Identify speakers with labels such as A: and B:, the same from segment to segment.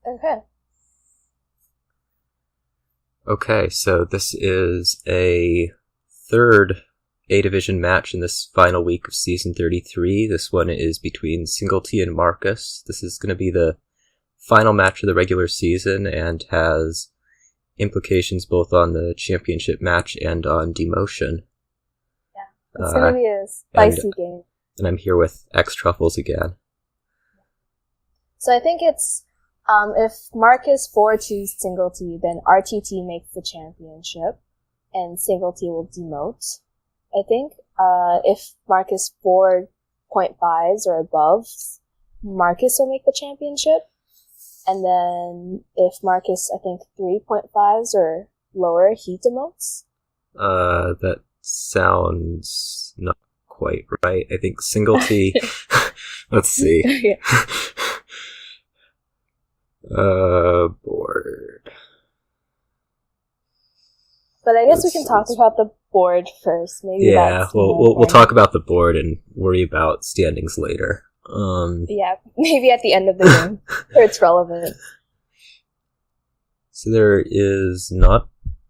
A: Okay.
B: Okay, so this is a third A-Division match in this final week of Season 33. This one is between Singletee and Markus. This is going to be the final match of the regular season and has implications both on the championship match and on demotion.
A: Yeah, it's going to be a spicy game.
B: And I'm here with xtruffles again.
A: So I think it's, if Markus 4-2 Singletee, then RTT makes the championship, and Singletee will demote. I think, if Markus 4.5s or above, Markus will make the championship. And then if Markus, I think 3.5s or lower, he demotes.
B: That sounds not quite right. I think Singletee, let's see.
A: Yeah.
B: Board.
A: But I guess we can talk about the board first. Maybe.
B: Yeah, we'll talk about the board and worry about standings later.
A: Yeah, maybe at the end of the game, where it's relevant.
B: So there is not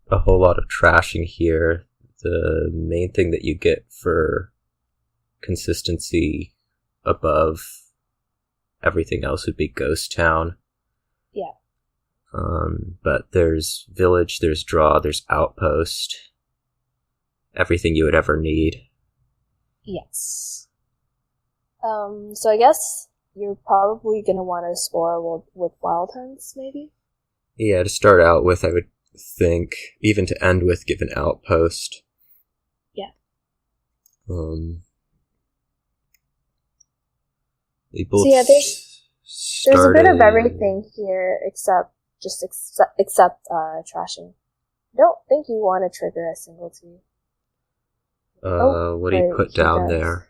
B: a whole lot of trashing here. The main thing that you get for consistency above everything else would be Ghost Town.
A: Yeah.
B: But there's Village, there's Draw, there's Outpost. Everything you would ever need.
A: Yes. So I guess you're probably going to want to score with Wild Hunts, maybe?
B: Yeah, to start out with, I would think, even to end with, give an Outpost.
A: Yeah.
B: They both
A: so yeah, there's a bit of everything here except trashing. I don't think you want to trigger a Singletee.
B: What do you put down there?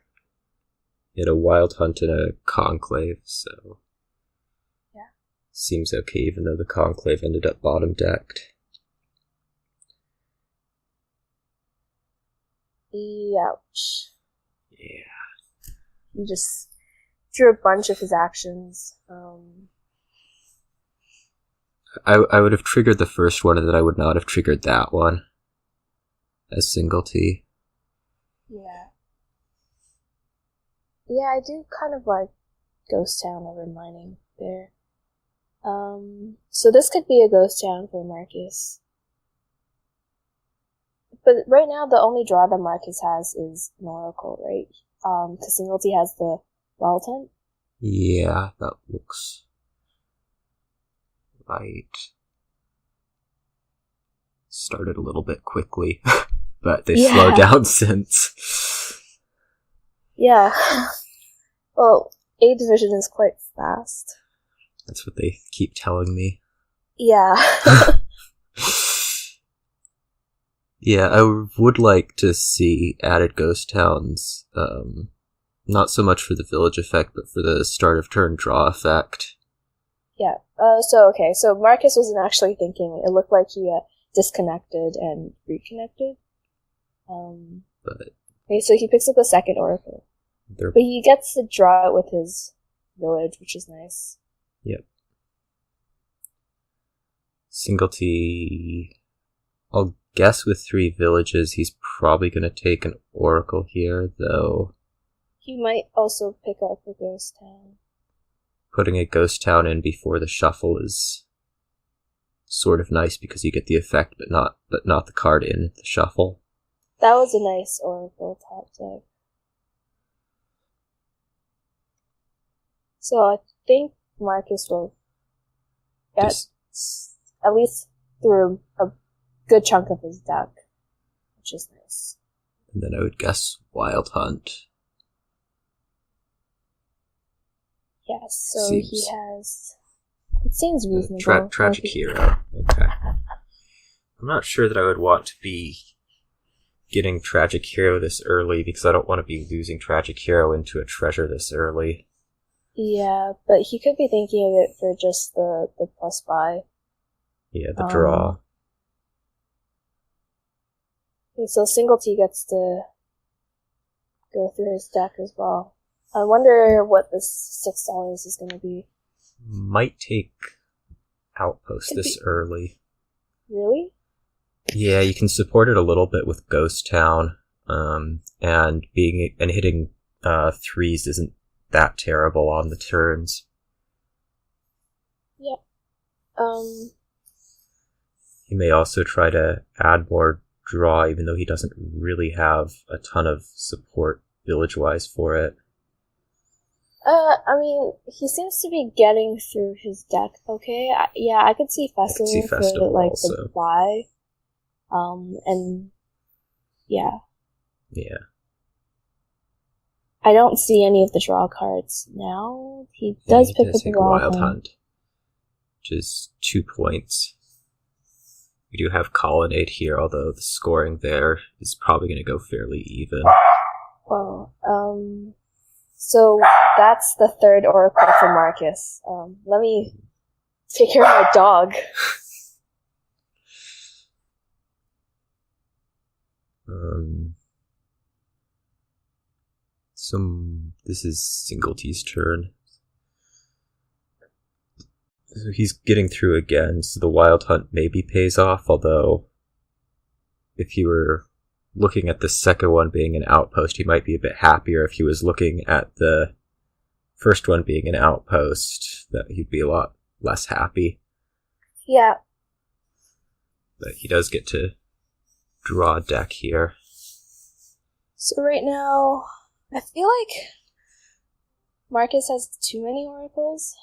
B: He had a Wild Hunt and a Conclave, so...
A: Yeah.
B: Seems okay, even though the Conclave ended up bottom decked.
A: Ouch.
B: Yeah.
A: He just drew a bunch of his actions.
B: I would have triggered the first one, and then I would not have triggered that one. As Singletee.
A: Yeah. Yeah, I do kind of like Ghost Town over Mining there. So this could be a Ghost Town for Markus. But right now, the only draw that Markus has is an Oracle, right? Because Singletee has the Wild Hunt.
B: Yeah, that looks right. Started a little bit quickly, but they slowed down since.
A: Yeah. Well, A-Division is quite fast.
B: That's what they keep telling me.
A: Yeah.
B: Yeah, I would like to see added Ghost Towns, not so much for the Village effect, but for the start of turn draw effect.
A: Yeah, so Markus wasn't actually thinking. It looked like he disconnected and reconnected. Okay, so he picks up a second Oracle. But he gets to draw it with his Village, which is nice.
B: Yep. Singletee, I'll guess with 3 villages, he's probably going to take an Oracle here, though.
A: He might also pick up a Ghost Town.
B: Putting a Ghost Town in before the shuffle is sort of nice because you get the effect, but not the card in the shuffle.
A: That was a nice Oracle top deck. So I think Markus will get at least through a good chunk of his deck, which is nice.
B: And then I would guess Wild Hunt.
A: Yes, so he has... It seems reasonable.
B: Tragic Hero. Okay. I'm not sure that I would want to be getting Tragic Hero this early, because I don't want to be losing Tragic Hero into a treasure this early.
A: Yeah, but he could be thinking of it for just the plus buy.
B: Yeah, the draw.
A: Okay, so Singletee gets to go through his deck as well. I wonder what this $6 is going to be.
B: Might take outpost this early.
A: Really?
B: Yeah, you can support it a little bit with Ghost Town, and hitting 3s isn't that terrible on the turns.
A: Yep.
B: He may also try to add more draw, even though he doesn't really have a ton of support village-wise for it.
A: I mean, he seems to be getting through his deck okay. I could see Festival, for, like, also. The buy. And, yeah.
B: Yeah.
A: I don't see any of the draw cards now. He does pick up the Wild Hunt.
B: Which is 2 points. We do have Colonnade here, although the scoring there is probably going to go fairly even.
A: Well, so that's the third Oracle for Marcus. Let me take care of my dog.
B: This is Singletee's turn. So he's getting through again, so the Wild Hunt maybe pays off, although if you were looking at the second one being an outpost, he might be a bit happier. If he was looking at the first one being an outpost, that he'd be a lot less happy.
A: Yeah.
B: But he does get to draw a deck here.
A: So right now, I feel like Marcus has too many oracles.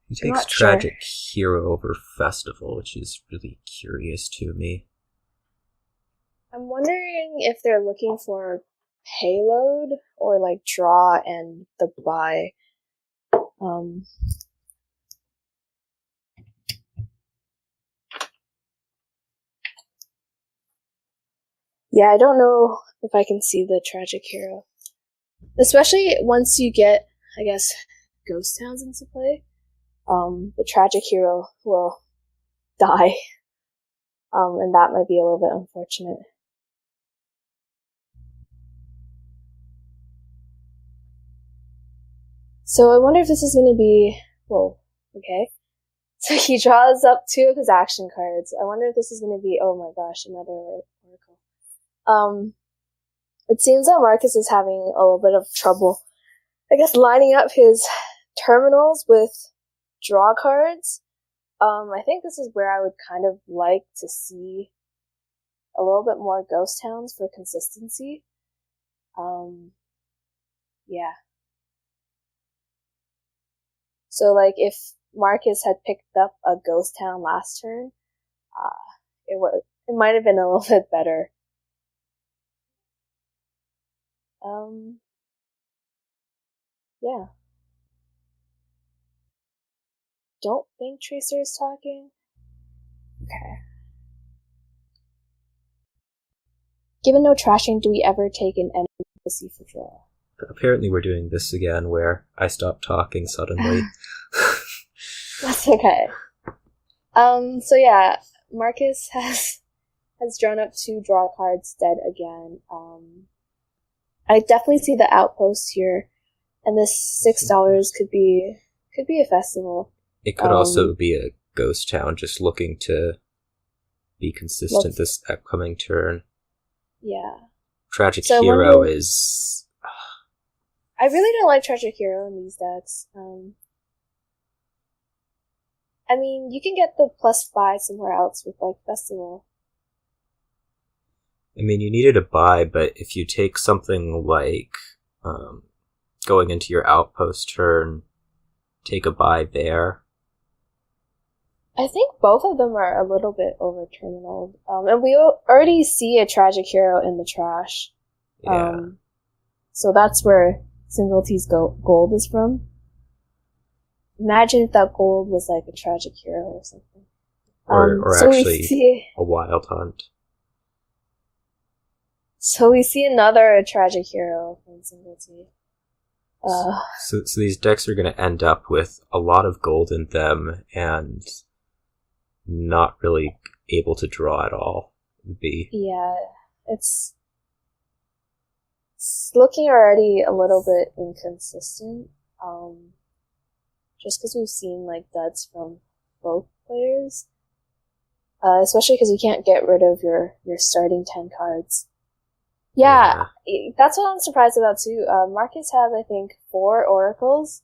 B: He takes Tragic Hero over Festival, which is really curious to me.
A: I'm wondering if they're looking for payload or like draw and the buy. Yeah, I don't know if I can see the Tragic Hero. Especially once you get, I guess, Ghost Towns into play. The Tragic Hero will die. And that might be a little bit unfortunate. So I wonder if this is going to be, well, okay. So he draws up 2 of his action cards. I wonder if this is going to be, oh my gosh, another Oracle. It seems that Marcus is having a little bit of trouble, I guess, lining up his terminals with draw cards. I think this is where I would kind of like to see a little bit more Ghost Towns for consistency. Yeah. So, like, if Marcus had picked up a Ghost Town last turn, it might have been a little bit better. Yeah. Don't think Tracer is talking. Okay. Given no trashing, do we ever take an embassy for draw?
B: Apparently we're doing this again, where I stop talking suddenly.
A: That's okay. So yeah, Marcus has drawn up 2 draw cards dead again. I definitely see the outpost here, and this $6 could be a festival.
B: It could also be a Ghost Town just looking to be consistent this upcoming turn.
A: Yeah.
B: Tragic Hero is...
A: I really don't like Tragic Hero in these decks. I mean, you can get the +5 somewhere else with, like, Festival.
B: I mean, you needed a buy, but if you take something like going into your outpost turn, take a buy there.
A: I think both of them are a little bit over-terminaled. And we already see a Tragic Hero in the trash.
B: Yeah.
A: So that's where Singletee's gold is from. Imagine if that gold was like a Tragic Hero or something.
B: Or so actually a Wild Hunt.
A: So we see another Tragic Hero from Singletee.
B: So these decks are going to end up with a lot of gold in them and not really able to draw at all.
A: Yeah, it's looking already a little bit inconsistent. just because we've seen like duds from both players. Especially because you can't get rid of your starting 10 cards. Yeah, that's what I'm surprised about too. Marcus has, I think, 4 oracles.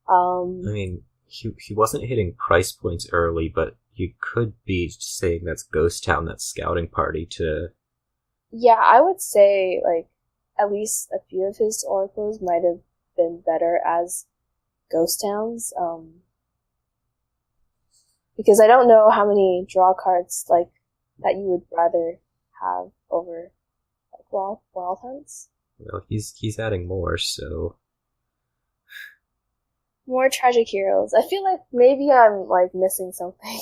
B: I mean, he wasn't hitting price points early, but you could be saying that's Ghost Town, that scouting party to...
A: Yeah, I would say, like, at least a few of his oracles might have been better as Ghost Towns. Because I don't know how many draw cards, like, that you would rather have over, like, Wild Hunts.
B: Well, he's adding more, so...
A: More tragic heroes. I feel like maybe I'm, like, missing something.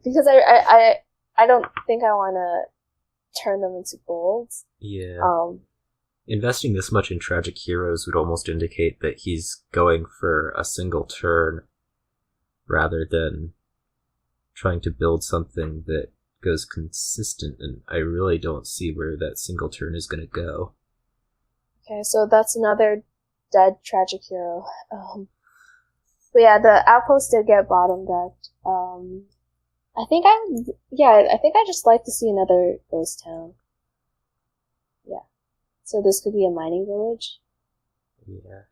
A: Because I don't think I want to turn them into golds.
B: Yeah. Investing this much in tragic heroes would almost indicate that he's going for a single turn rather than trying to build something that goes consistent, and I really don't see where that single turn is going to go.
A: Okay, so that's another dead tragic hero. But yeah, the outpost did get bottom decked. I think I just like to see another ghost town. Yeah. So this could be a mining village.
B: Yeah.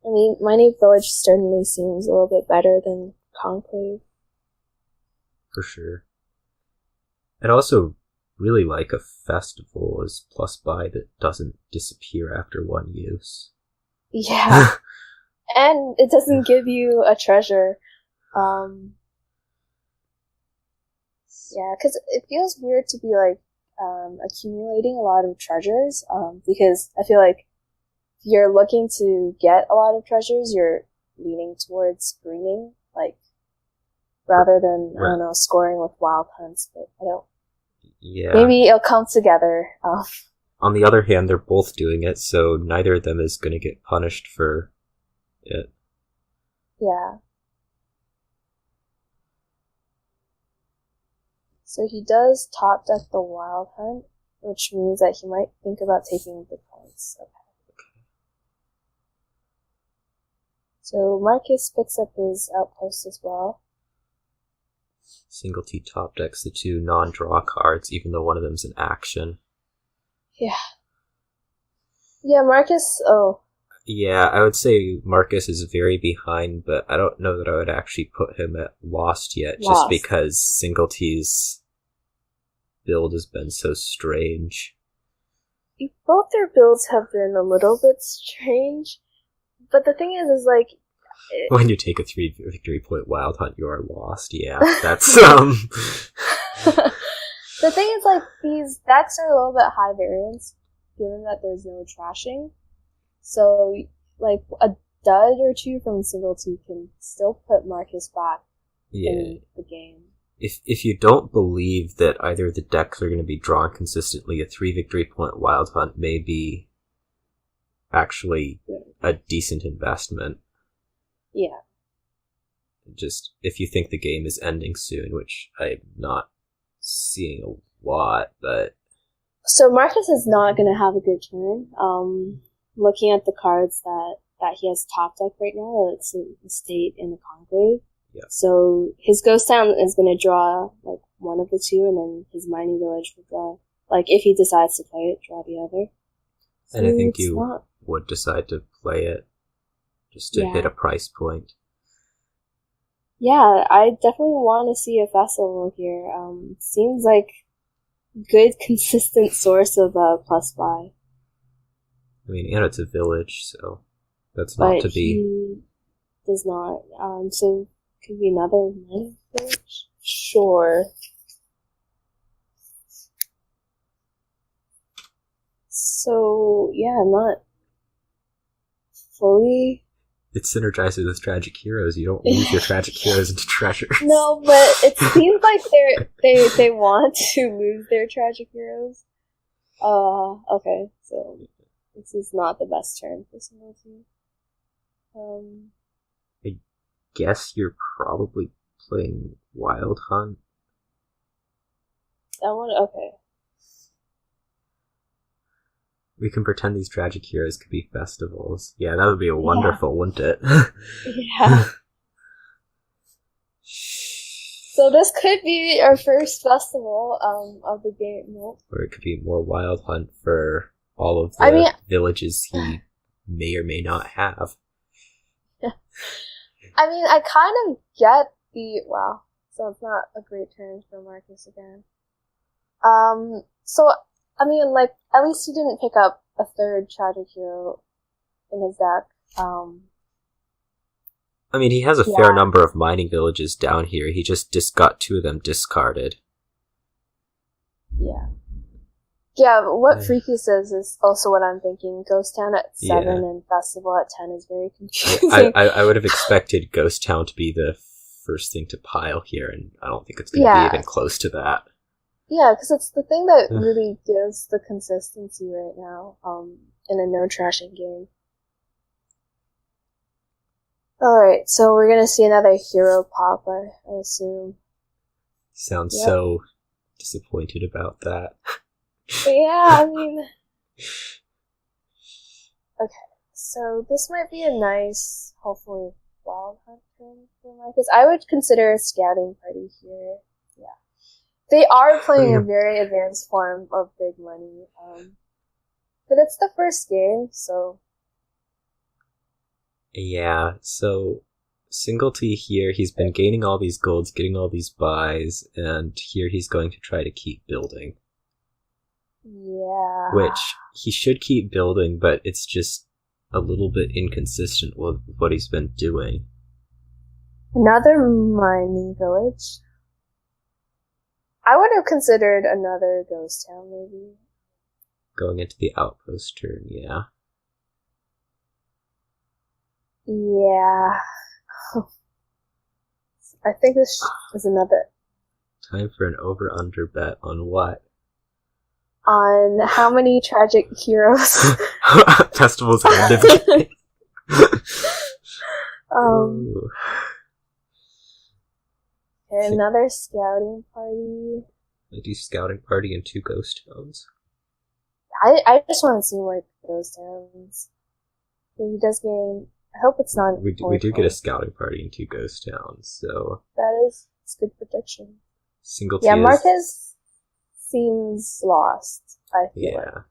A: I mean, mining village certainly seems a little bit better than Conclave.
B: For sure. I'd also really like a festival as plus buy that doesn't disappear after one use.
A: Yeah. And it doesn't give you a treasure. Yeah, because it feels weird to be like accumulating a lot of treasures. Because I feel like if you're looking to get a lot of treasures, you're leaning towards greening, like rather than I don't know, scoring with wild hunts. But I don't. Yeah. Maybe it'll come together.
B: On the other hand, they're both doing it, so neither of them is going to get punished for it.
A: Yeah. So he does top deck the wild hunt, which means that he might think about taking the points. Okay. So Marcus picks up his outpost as well.
B: Singletee top decks the 2 non-draw cards, even though one of them's an action.
A: Yeah. Yeah, Marcus, oh.
B: Yeah, I would say Marcus is very behind, but I don't know that I would actually put him at lost yet, just because Singletee's build has been so strange.
A: Both their builds have been a little bit strange, but the thing is like...
B: When you take a 3 victory point wild hunt, you are lost, yeah, that's,
A: The thing is, like, these decks are a little bit high variance, given that there's no trashing. So, like, a dud or 2 from Singletee can still put Marcus back in the game.
B: If you don't believe that either of the decks are going to be drawn consistently, a 3 victory point wild hunt may be actually a decent investment.
A: Yeah.
B: Just, if you think the game is ending soon, which I'm not seeing a lot, but...
A: So Marcus is not going to have a good turn. Looking at the cards that he has top deck right now, it's in the state in the Conclave.
B: Yeah.
A: So his Ghost Town is going to draw like one of the 2, and then his Mining Village will draw, like if he decides to play it, draw the other. So
B: and I think you would decide to play it just to hit a price point.
A: Yeah, I definitely want to see a festival here. It seems like good, consistent source of plus buy.
B: I mean, and it's a village, so that's not to be.
A: He does not. So could be another mining village? Sure. So, yeah, I'm not fully...
B: It synergizes with tragic heroes. You don't lose your tragic heroes into treasures.
A: No, but it seems like they want to lose their tragic heroes. Okay, so this is not the best turn for Singletee.
B: I guess you're probably playing Wild Hunt.
A: Okay.
B: We can pretend these tragic heroes could be festivals. Yeah, that would be wonderful, wouldn't it?
A: Yeah. So this could be our first festival of the game. Nope.
B: Or it could be more Wild Hunt for all of the villages he may or may not have.
A: I mean, I kind of get wow. So it's not a great turn for Marcus again. So, I mean, like, at least he didn't pick up a third tragic hero in his deck.
B: I mean, he has a fair number of mining villages down here. He just got 2 of them discarded.
A: Yeah. Yeah, what Freaky says is also what I'm thinking. Ghost Town at 7 and Festival at 10 is very confusing.
B: I would have expected Ghost Town to be the first thing to pile here, and I don't think it's going to be even close to that.
A: Yeah, because it's the thing that really gives the consistency right now in a no-trashing game. Alright, so we're going to see another hero pop, I assume.
B: Sounds so disappointed about that.
A: Yeah, I mean... Okay, so this might be a nice, hopefully, Wild Hunt turn for Marcus. I would consider a scouting party here. Yeah. They are playing a very advanced form of big money. But it's the first game, so...
B: Yeah, so Singletee here, he's been gaining all these golds, getting all these buys, and here he's going to try to keep building.
A: Yeah.
B: Which, he should keep building, but it's just a little bit inconsistent with what he's been doing.
A: Another mining village. I would have considered another ghost town, maybe.
B: Going into the outpost turn, yeah.
A: Yeah. I think this is another...
B: Time for an over-under bet on what?
A: On how many tragic heroes.
B: Festivals at the end of the game.
A: Okay, another scouting party.
B: I do scouting party in 2 ghost towns.
A: I just want to see more ghost towns. He does gain... I hope it's not...
B: We do get a scouting party in 2 ghost towns, so...
A: It's good prediction.
B: Singletee
A: Marcus seems lost, I feel like.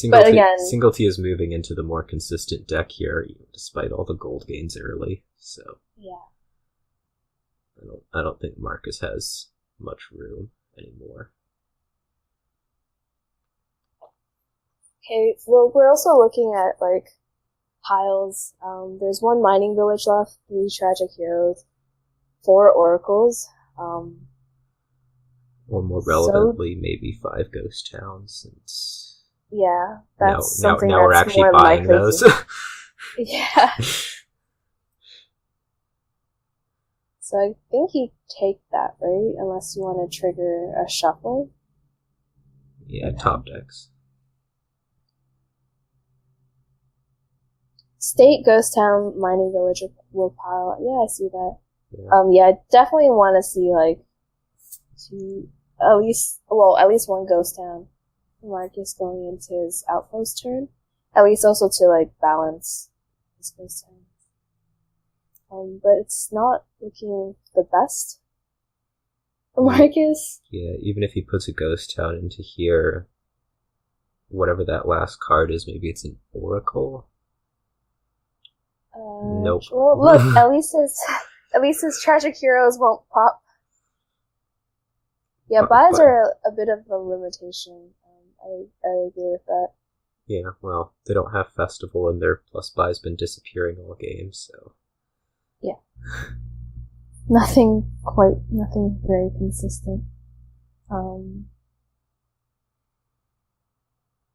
B: But again... Singletee is moving into the more consistent deck here, despite all the gold gains early, so... Yeah. I don't think Marcus has much room anymore.
A: Okay, well, we're also looking at, like, piles. There's 1 mining village left, 3 tragic heroes, 4 oracles.
B: Or more relevantly, maybe 5 ghost towns. Since
A: that's
B: now
A: something
B: we're
A: that's
B: actually
A: more
B: buying
A: likely
B: those.
A: Yeah. So I think you take that, right? Unless you want to trigger a shuffle.
B: Yeah, top decks.
A: State Ghost Town Mining Village will pile. Yeah, I see that.
B: Yeah.
A: I definitely want to see, like, at least 1 Ghost Town. Marcus going into his outpost turn. At least also to, like, balance his Ghost Town. But it's not looking the best for Marcus.
B: Yeah, even if he puts a Ghost Town into here, whatever that last card is, maybe it's an Oracle? Nope.
A: Well, look, at least his tragic heroes won't pop. Yeah, buys are a bit of a limitation. I agree with that.
B: Yeah, well, they don't have Festival, and their plus buy's been disappearing all games, so...
A: Yeah. Nothing very consistent.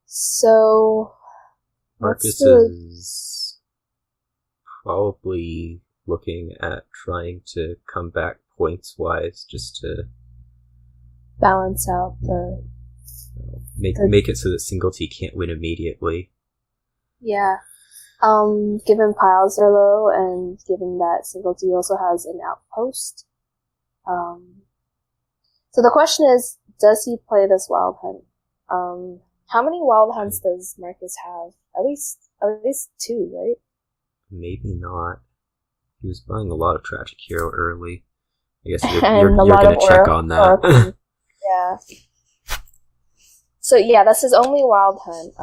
A: So...
B: Marcus is probably looking at trying to come back points-wise, just to...
A: balance out the...
B: Make it so that Singletee can't win immediately.
A: Yeah. Given piles are low, and given that Singletee also has an outpost. So the question is, does he play this Wild Hunt? How many wild hunts does Marcus have? At least 2, right?
B: Maybe not. He was buying a lot of Tragic Hero early. I guess you're going to check on that.
A: Yeah. So yeah, that's his only wild hunt.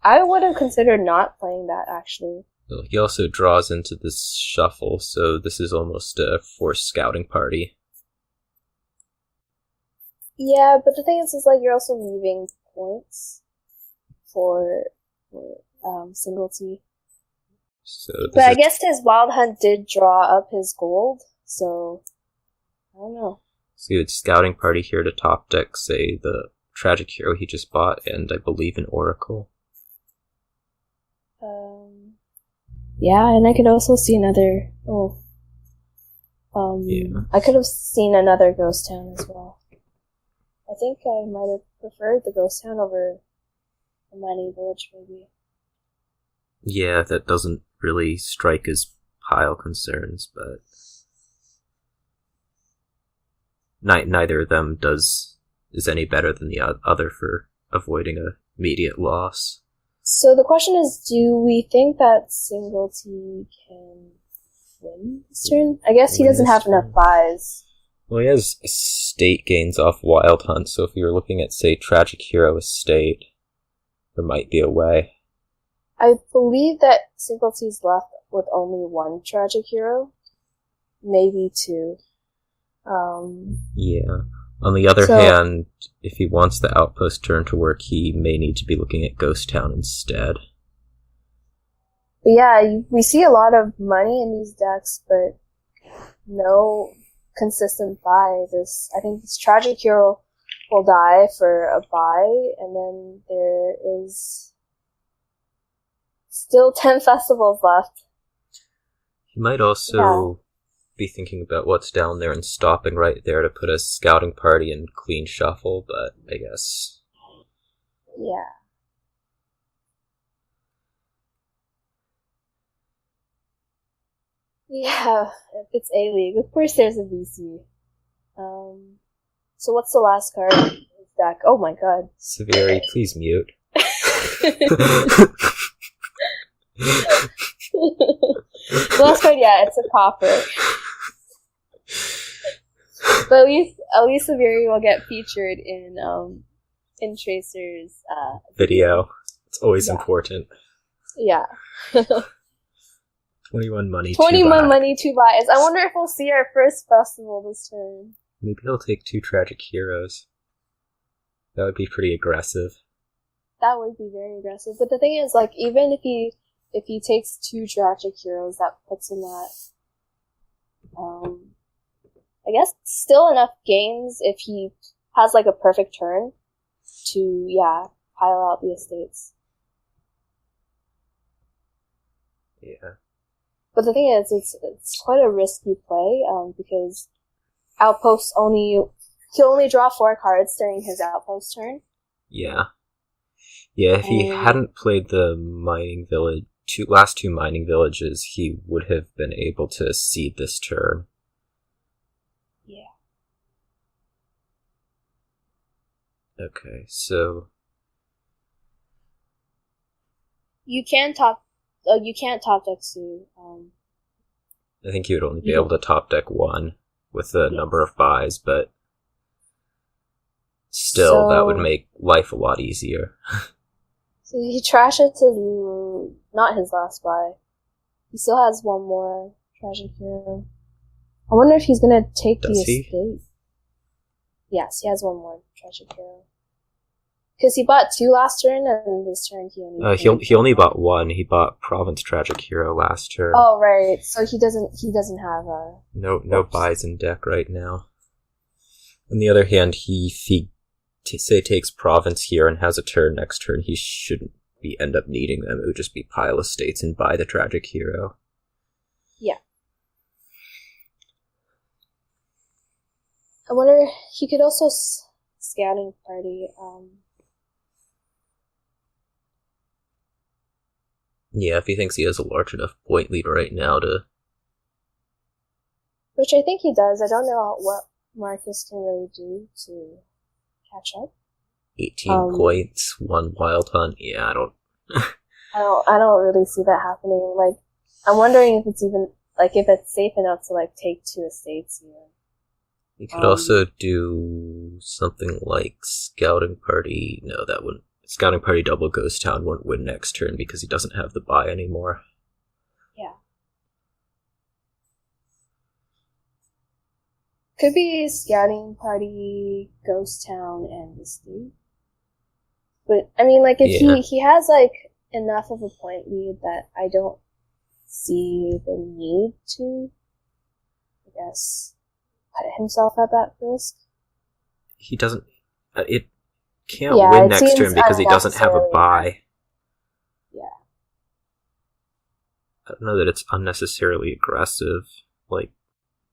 A: I would have considered not playing that, actually.
B: Well, he also draws into this shuffle, so this is almost a forced scouting party.
A: Yeah, but the thing is like you're also leaving points for singletee. But I guess his wild hunt did draw up his gold, so I don't know.
B: So you had scouting party here to top deck, say, the Tragic Hero he just bought, and I believe an Oracle.
A: Yeah, and I could also see another. I could have seen another ghost town as well. I think I might have preferred the ghost town over the mining village, maybe.
B: Yeah, that doesn't really strike as pile concerns, but neither of them is any better than the other for avoiding a immediate loss.
A: So the question is, do we think that singletee can win this turn? I guess he doesn't have enough buys.
B: Well, he has estate gains off Wild Hunt, so if you're looking at, say, Tragic Hero estate, there might be a way.
A: I believe that singletee's left with only 1 Tragic Hero. Maybe 2.
B: Yeah. On the other hand, if he wants the outpost turn to work, he may need to be looking at Ghost Town instead.
A: But yeah, we see a lot of money in these decks, but no consistent buy. I think this Tragic Hero will die for a buy, and then there is still 10 festivals left.
B: He might also be thinking about what's down there and stopping right there to put a scouting party and clean shuffle, but I guess...
A: Yeah. Yeah, if it's A-League, of course there's a VC. So what's the last card in this deck? Oh my god.
B: Severi, please mute.
A: The last card, yeah, it's a copper. But at least Severi will get featured in Tracer's
B: video. It's always important.
A: Yeah.
B: 21 money,
A: 21 money, 2 buys. I wonder if we'll see our first festival this turn.
B: Maybe he'll take 2 Tragic Heroes. That would be pretty aggressive.
A: That would be very aggressive. But the thing is, like, even if he takes 2 Tragic Heroes, that puts him at, I guess, still enough gains if he has, like, a perfect turn to, pile out the estates.
B: Yeah.
A: But the thing is, it's quite a risky play, because Outposts he'll only draw 4 cards during his Outpost turn.
B: Yeah. Yeah, if he hadn't played the mining village, last 2 mining villages, he would have been able to seed this turn.
A: Yeah.
B: Okay, so...
A: You can't top deck 2.
B: I think he would only be able to top deck 1 with the number of buys, but still, that would make life a lot easier.
A: So he trashes not his last buy. He still has 1 more Tragic Hero. I wonder if he's gonna take the estate. Yes, he has 1 more Tragic Hero. Because he bought 2 last turn, and this turn he
B: only bought 1. He bought Province Tragic Hero last turn.
A: Oh right, so he doesn't have a
B: no buys in deck right now. On the other hand, if he takes Province here and has a turn next turn, he shouldn't end up needing them. It would just be pile estates and buy the Tragic Hero.
A: Yeah. I wonder, he could also scouting party.
B: Yeah, if he thinks he has a large enough point lead right now to...
A: Which I think he does. I don't know what Marcus can really do to catch up.
B: 18 points, 1 wild hunt. Yeah,
A: I don't really see that happening. Like, I'm wondering if it's even, like, if it's safe enough to, like, take 2 estates here.
B: You could also do something like Scouting Party. No, that wouldn't. Scouting Party double Ghost Town won't win next turn because he doesn't have the buy anymore.
A: Yeah. Could be Scouting Party, Ghost Town, and Estate. But, I mean, like, if he has, like, enough of a point lead that I don't see the need to, I guess, put himself at that risk.
B: He doesn't. It can't win next turn because he doesn't have a buy.
A: Yeah.
B: I don't know that it's unnecessarily aggressive. Like,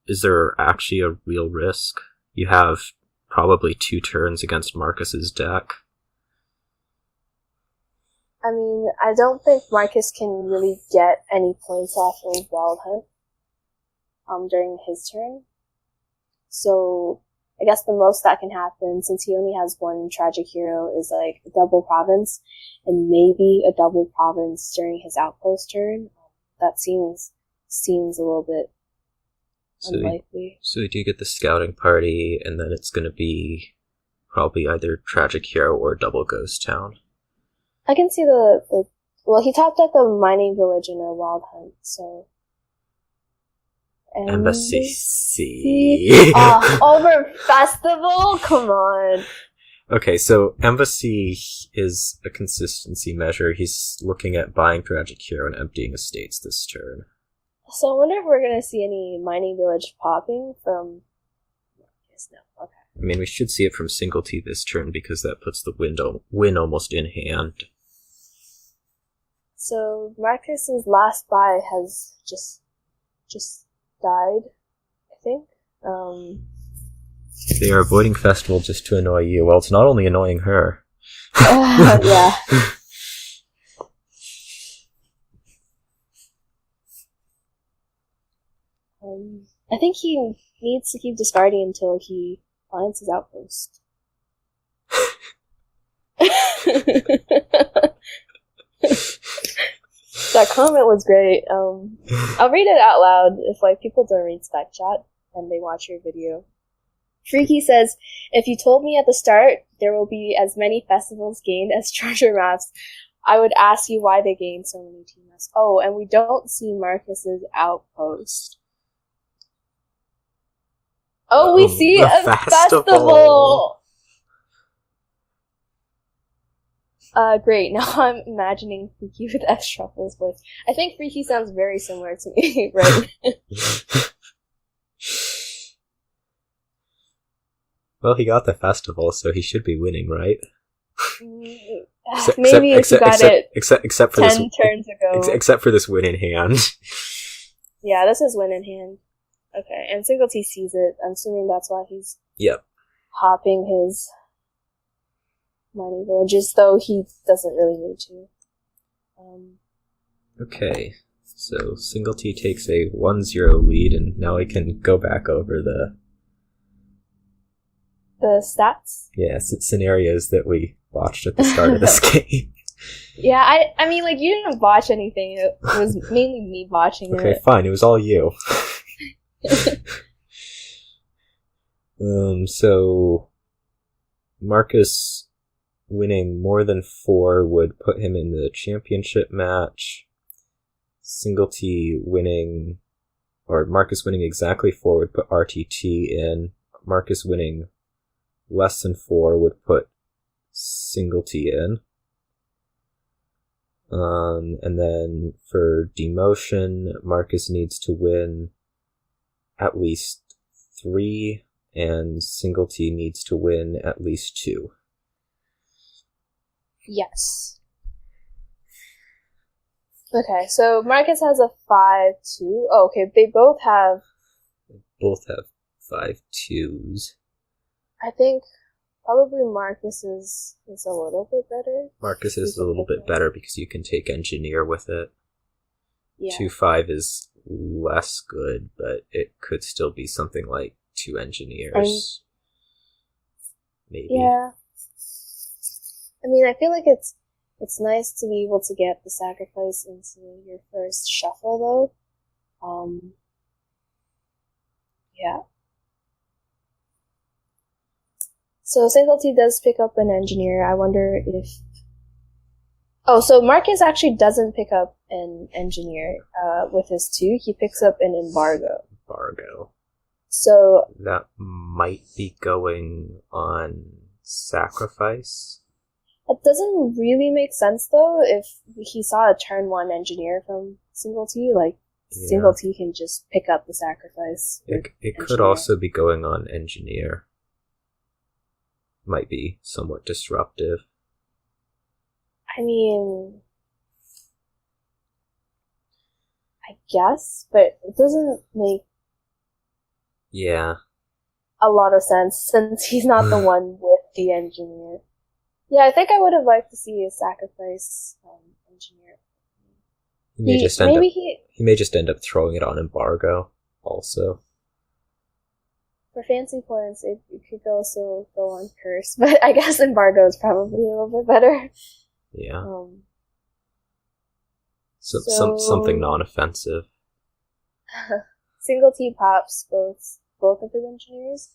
B: is there actually a real risk? You have probably 2 turns against Marcus's deck.
A: I mean, I don't think Marcus can really get any points off of Wild Hunt during his turn. So, I guess the most that can happen, since he only has 1 Tragic Hero, is like a double province, and maybe a double province during his outpost turn. That seems a little bit unlikely.
B: So you do get the Scouting Party, and then it's going to be probably either Tragic Hero or double Ghost Town.
A: I can see well, he topped at the Mining Village in a Wild Hunt, so...
B: Embassy.
A: Over Festival? Come on.
B: Okay, so Embassy is a consistency measure. He's looking at buying Tragic Hero and emptying estates this turn.
A: So I wonder if we're going to see any Mining Village popping from... Yes, no, okay.
B: I mean, we should see it from Singletee this turn because that puts the win almost in hand.
A: So Marcus's last buy has just died, I think.
B: They are avoiding Festival just to annoy you. Well, it's not only annoying her.
A: Yeah. I think he needs to keep discarding until he finds his outpost. That comment was great. I'll read it out loud if like people don't read Spec Chat and they watch your video. Freaky says, if you told me at the start there will be as many festivals gained as treasure maps, I would ask you why they gained so many TMS. Oh, and we don't see Marcus's outpost. Oh, we see a festival! Great. Now I'm imagining Freaky with xtruffles voice. I think Freaky sounds very similar to me, right?
B: Well, he got the festival, so he should be winning, right?
A: Maybe if you got it
B: except for
A: 10
B: this,
A: turns ago.
B: Except for this win in hand.
A: Yeah, this is win in hand. Okay, and Singletee sees it. I'm assuming that's why he's hopping his mining villages, though he doesn't really need to.
B: Okay, so Singletee takes a 1-0 lead, and now we can go back over the
A: stats?
B: Yes, it's scenarios that we watched at the start of this game.
A: Yeah, I mean, like, you didn't watch anything. It was mainly me watching it.
B: Okay, fine. It was all you. So Marcus winning more than 4 would put him in the championship match. Singletee winning, or Marcus winning exactly 4 would put RTT in. Marcus winning less than 4 would put Singletee in. And then for demotion, Marcus needs to win at least 3, and Singletee needs to win at least 2.
A: Yes. Okay, so Marcus has a 5-2. Oh, okay, they both have
B: 5-2s.
A: I think probably Marcus is a little bit better.
B: Marcus is a little bit better because you can take Engineer with it.
A: Yeah.
B: 2-5 is less good, but it could still be something like 2 Engineers. Maybe.
A: Yeah. I mean, I feel like it's nice to be able to get the sacrifice into your first shuffle, though. Yeah. So singletee does pick up an engineer. I wonder if... Oh, so Marcus actually doesn't pick up an engineer with his 2. He picks up an embargo. So...
B: That might be going on sacrifice.
A: It doesn't really make sense, though, if he saw a turn 1 engineer from singletee. Like, singletee can just pick up the sacrifice.
B: It could also be going on engineer. Might be somewhat disruptive.
A: I mean, I guess, but it doesn't make a lot of sense since he's not the one with the engineer. Yeah, I think I would have liked to see a sacrifice engineer.
B: He may just end up throwing it on embargo also.
A: For fancy points, it could also go on curse, but I guess embargo is probably a little bit better.
B: Yeah. Something non-offensive.
A: Singletee pops both of his engineers.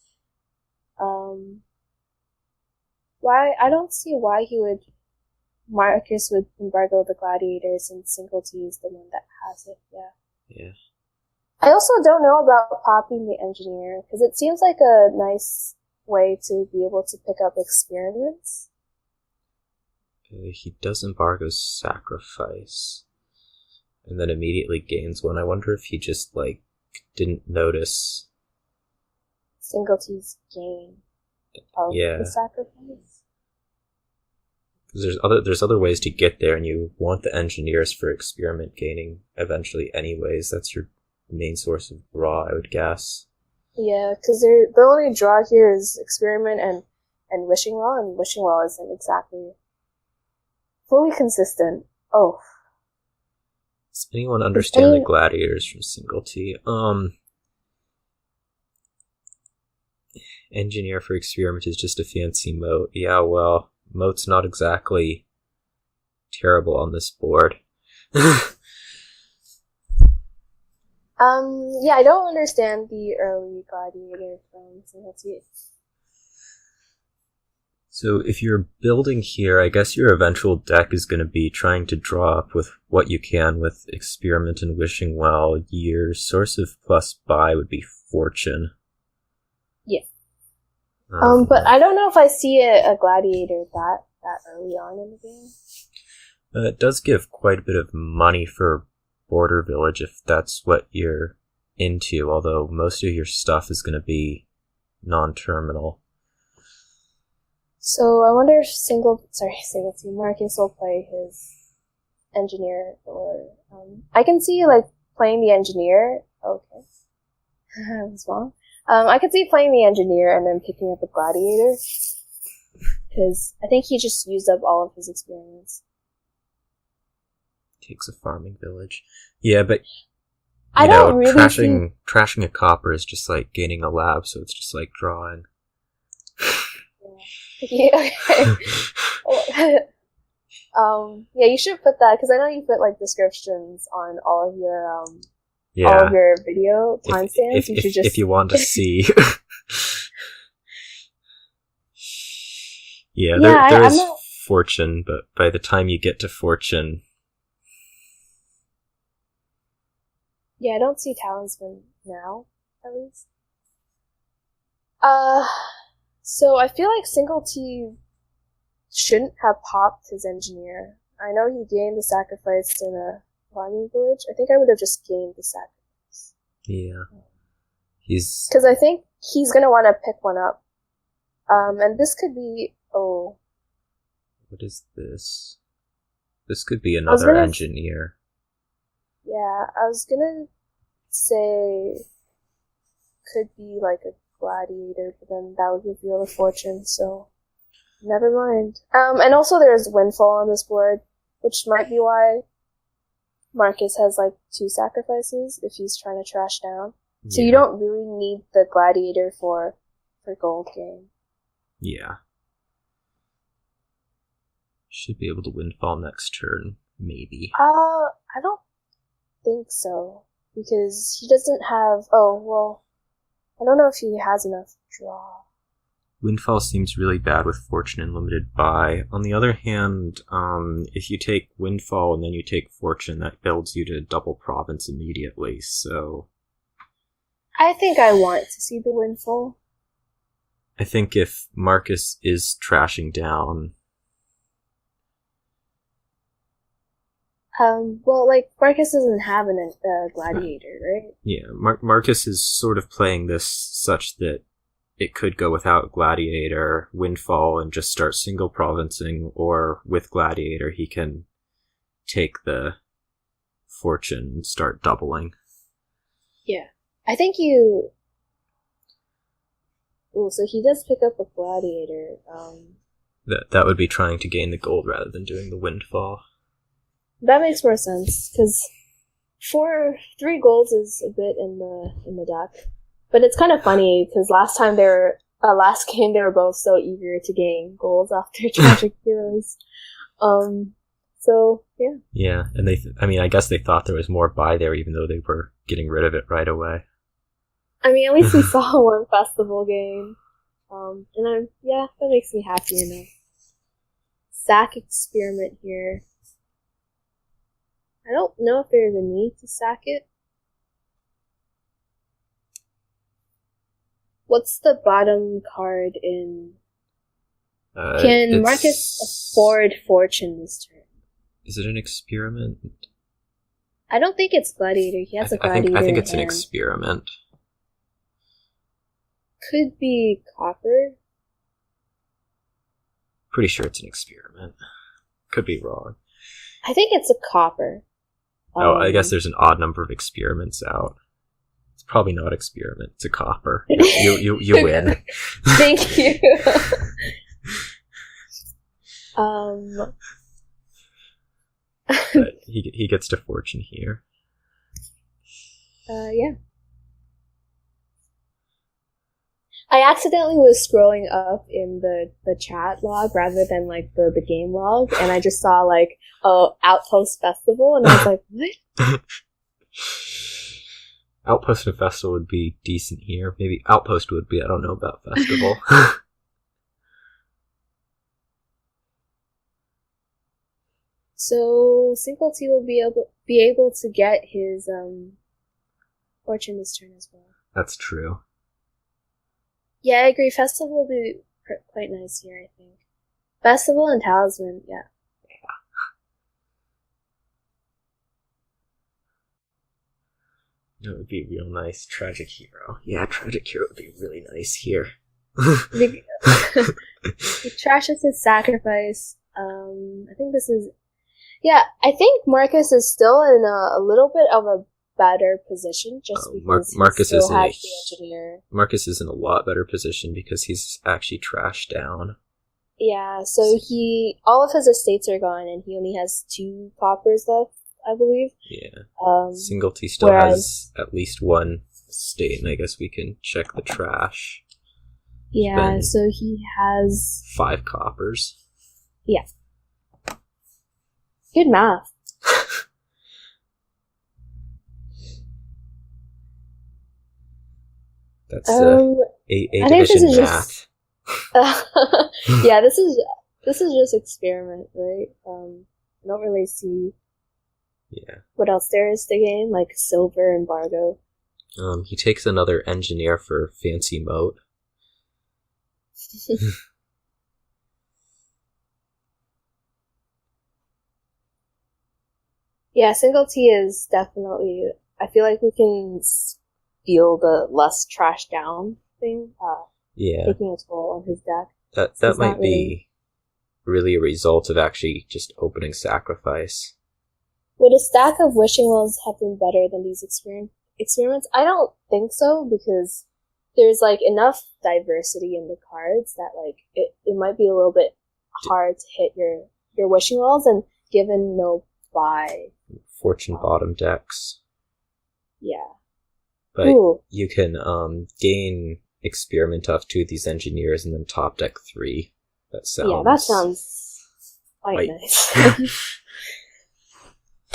A: Why? I don't see why Marcus would embargo the gladiator since singletee is the one that has it.
B: Yeah.
A: I also don't know about popping the engineer, because it seems like a nice way to be able to pick up experiments.
B: He does embargo sacrifice, and then immediately gains one. I wonder if he just, didn't notice
A: Singletee's gain of the sacrifice.
B: Because there's other ways to get there, and you want the engineers for experiment gaining eventually anyways. That's your main source of draw, I would guess.
A: Yeah, because the only draw here is experiment and wishing well, and wishing well isn't exactly fully consistent. Oh.
B: Does anyone understand the gladiators from singletee? Engineer for experiment is just a fancy moat. Yeah, well, moat's not exactly terrible on this board.
A: Yeah, I don't understand the early gladiator from singletee.
B: So if you're building here, I guess your eventual deck is going to be trying to draw up with what you can with experiment and wishing well. Your source of plus buy would be fortune.
A: Yeah. But I don't know if I see a gladiator that early on in the game.
B: It does give quite a bit of money for border village if that's what you're into, although most of your stuff is going to be non-terminal.
A: So I wonder if singletee Marcus will play his engineer, or I can see playing the engineer. Okay, I was wrong. I could see playing the engineer and then picking up a gladiator, because I think he just used up all of his experiments.
B: Takes a farming village. Yeah, but
A: I don't really
B: trashing a copper is just like gaining a lab, so it's just like drawing.
A: Yeah, okay. Yeah, you should put that, because I know you put descriptions on all of your video timestamps.
B: If you want to see. There is fortune, but by the time you get to fortune...
A: Yeah, I don't see talisman now, at least. So I feel like singletee shouldn't have popped his engineer. I know he gained the sacrifice in a farming village. I think I would have just gained the sacrifice.
B: Yeah.
A: Because I think he's gonna want to pick one up. And this could be... Oh.
B: What is this? This could be another engineer.
A: Yeah, I was gonna say could be a gladiator, but then that would reveal the fortune, so never mind. And also there's windfall on this board, which might be why Marcus has 2 sacrifices if he's trying to trash down. Yeah. So you don't really need the gladiator for gold gain.
B: Yeah. Should be able to windfall next turn, maybe.
A: I don't think so. Because he doesn't have... Oh, well... I don't know if he has enough draw.
B: Windfall seems really bad with Fortune and Limited Buy. On the other hand, if you take Windfall and then you take Fortune, that builds you to double Province immediately, so...
A: I think I want to see the Windfall.
B: I think if Marcus is trashing down...
A: Well, like, Marcus doesn't have a Gladiator, right?
B: Yeah, Marcus is sort of playing this such that it could go without Gladiator, Windfall, and just start single provincing, or with Gladiator he can take the Fortune and start doubling.
A: Yeah. I think you... Oh, so he does pick up a Gladiator.
B: That would be trying to gain the gold rather than doing the Windfall.
A: That makes more sense, because 3 golds is a bit in the deck. But it's kind of funny, because last game they were both so eager to gain golds after Tragic Heroes. So, yeah.
B: Yeah, and I guess they thought there was more buy there, even though they were getting rid of it right away.
A: I mean, at least we saw one festival game. And that makes me happy enough. Sack experiment here. I don't know if there's a need to sack it. What's the bottom card in... Can Marcus afford Fortune this turn?
B: Is it an experiment?
A: I don't think it's Gladiator. He has a Gladiator.
B: I think it's an experiment.
A: Could be Copper.
B: Pretty sure it's an experiment. Could be wrong.
A: I think it's a Copper.
B: I guess there's an odd number of experiments out. It's probably not experiment. It's a Copper. You win.
A: Thank you.
B: But he gets to Fortune here.
A: Yeah. I accidentally was scrolling up in the chat log rather than like the game log, and I just saw like Outpost Festival, and I was like, what?
B: Outpost and Festival would be decent here. Maybe Outpost would be. I don't know about Festival.
A: So singletee will be able to get his Fortune this turn as well.
B: That's true.
A: Yeah, I agree. Festival will be quite nice here, I think. Festival and Talisman, yeah.
B: That would be real nice. Tragic Hero. Yeah, Tragic Hero would be really nice here.
A: The trash is his sacrifice. I think this is... Yeah, I think Marcus is still in a little bit of a better position just because
B: Marcus
A: he still has the engineer.
B: Marcus is in a lot better position because he's actually trashed down.
A: Yeah, so all of his estates are gone and he only has 2 coppers left, I believe.
B: Yeah. Singletee still has at least 1 estate, and I guess we can check the trash.
A: Yeah, so he has
B: 5 coppers.
A: Yeah. Good math.
B: That's A division math.
A: Yeah, this is just experiment, right? I don't really see what else there is to gain, like silver embargo.
B: He takes another engineer for fancy moat.
A: Yeah, singletee is definitely... I feel like we can feel the less trash down thing taking a toll on his deck.
B: That might be really a result of actually just opening Sacrifice.
A: Would a stack of wishing wells have been better than these experiments? I don't think so, because there's like enough diversity in the cards that like it might be a little bit hard to hit your wishing wells, and given no buy.
B: Fortune bottom decks.
A: Yeah.
B: But you can gain experiment off 2 of these engineers and then top deck 3. That sounds...
A: Yeah, that sounds White Knights.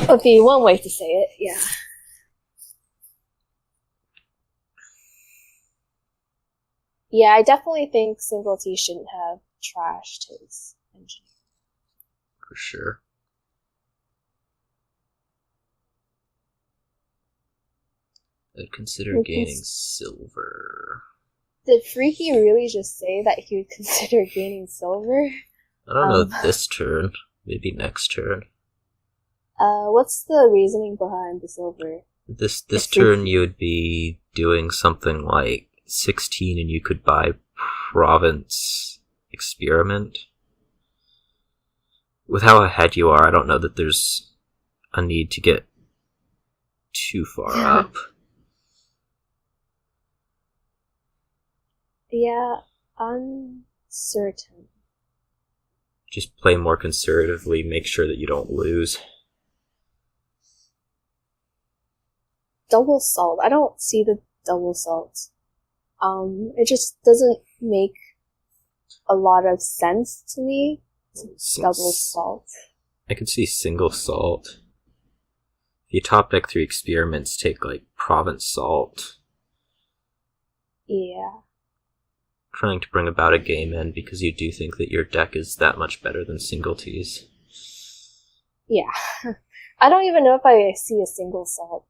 A: Would be one way to say it, yeah. Yeah, I definitely think Singletee shouldn't have trashed his engineer.
B: For sure. I'd consider gaining silver.
A: Did Freaky really just say that he would consider gaining silver?
B: I don't know this turn. Maybe next turn.
A: What's the reasoning behind the silver?
B: This turn you would be doing something like 16 and you could buy Province Experiment. With how ahead you are, I don't know that there's a need to get too far up.
A: Yeah, uncertain.
B: Just play more conservatively, make sure that you don't lose.
A: Double salt. I don't see the double salt. It just doesn't make a lot of sense to me. Double salt.
B: I could see single salt. If you top deck 3 experiments, take like Province Salt.
A: Yeah.
B: Trying to bring about a game end because you do think that your deck is that much better than Singletee's.
A: Yeah. I don't even know if I see a single salt.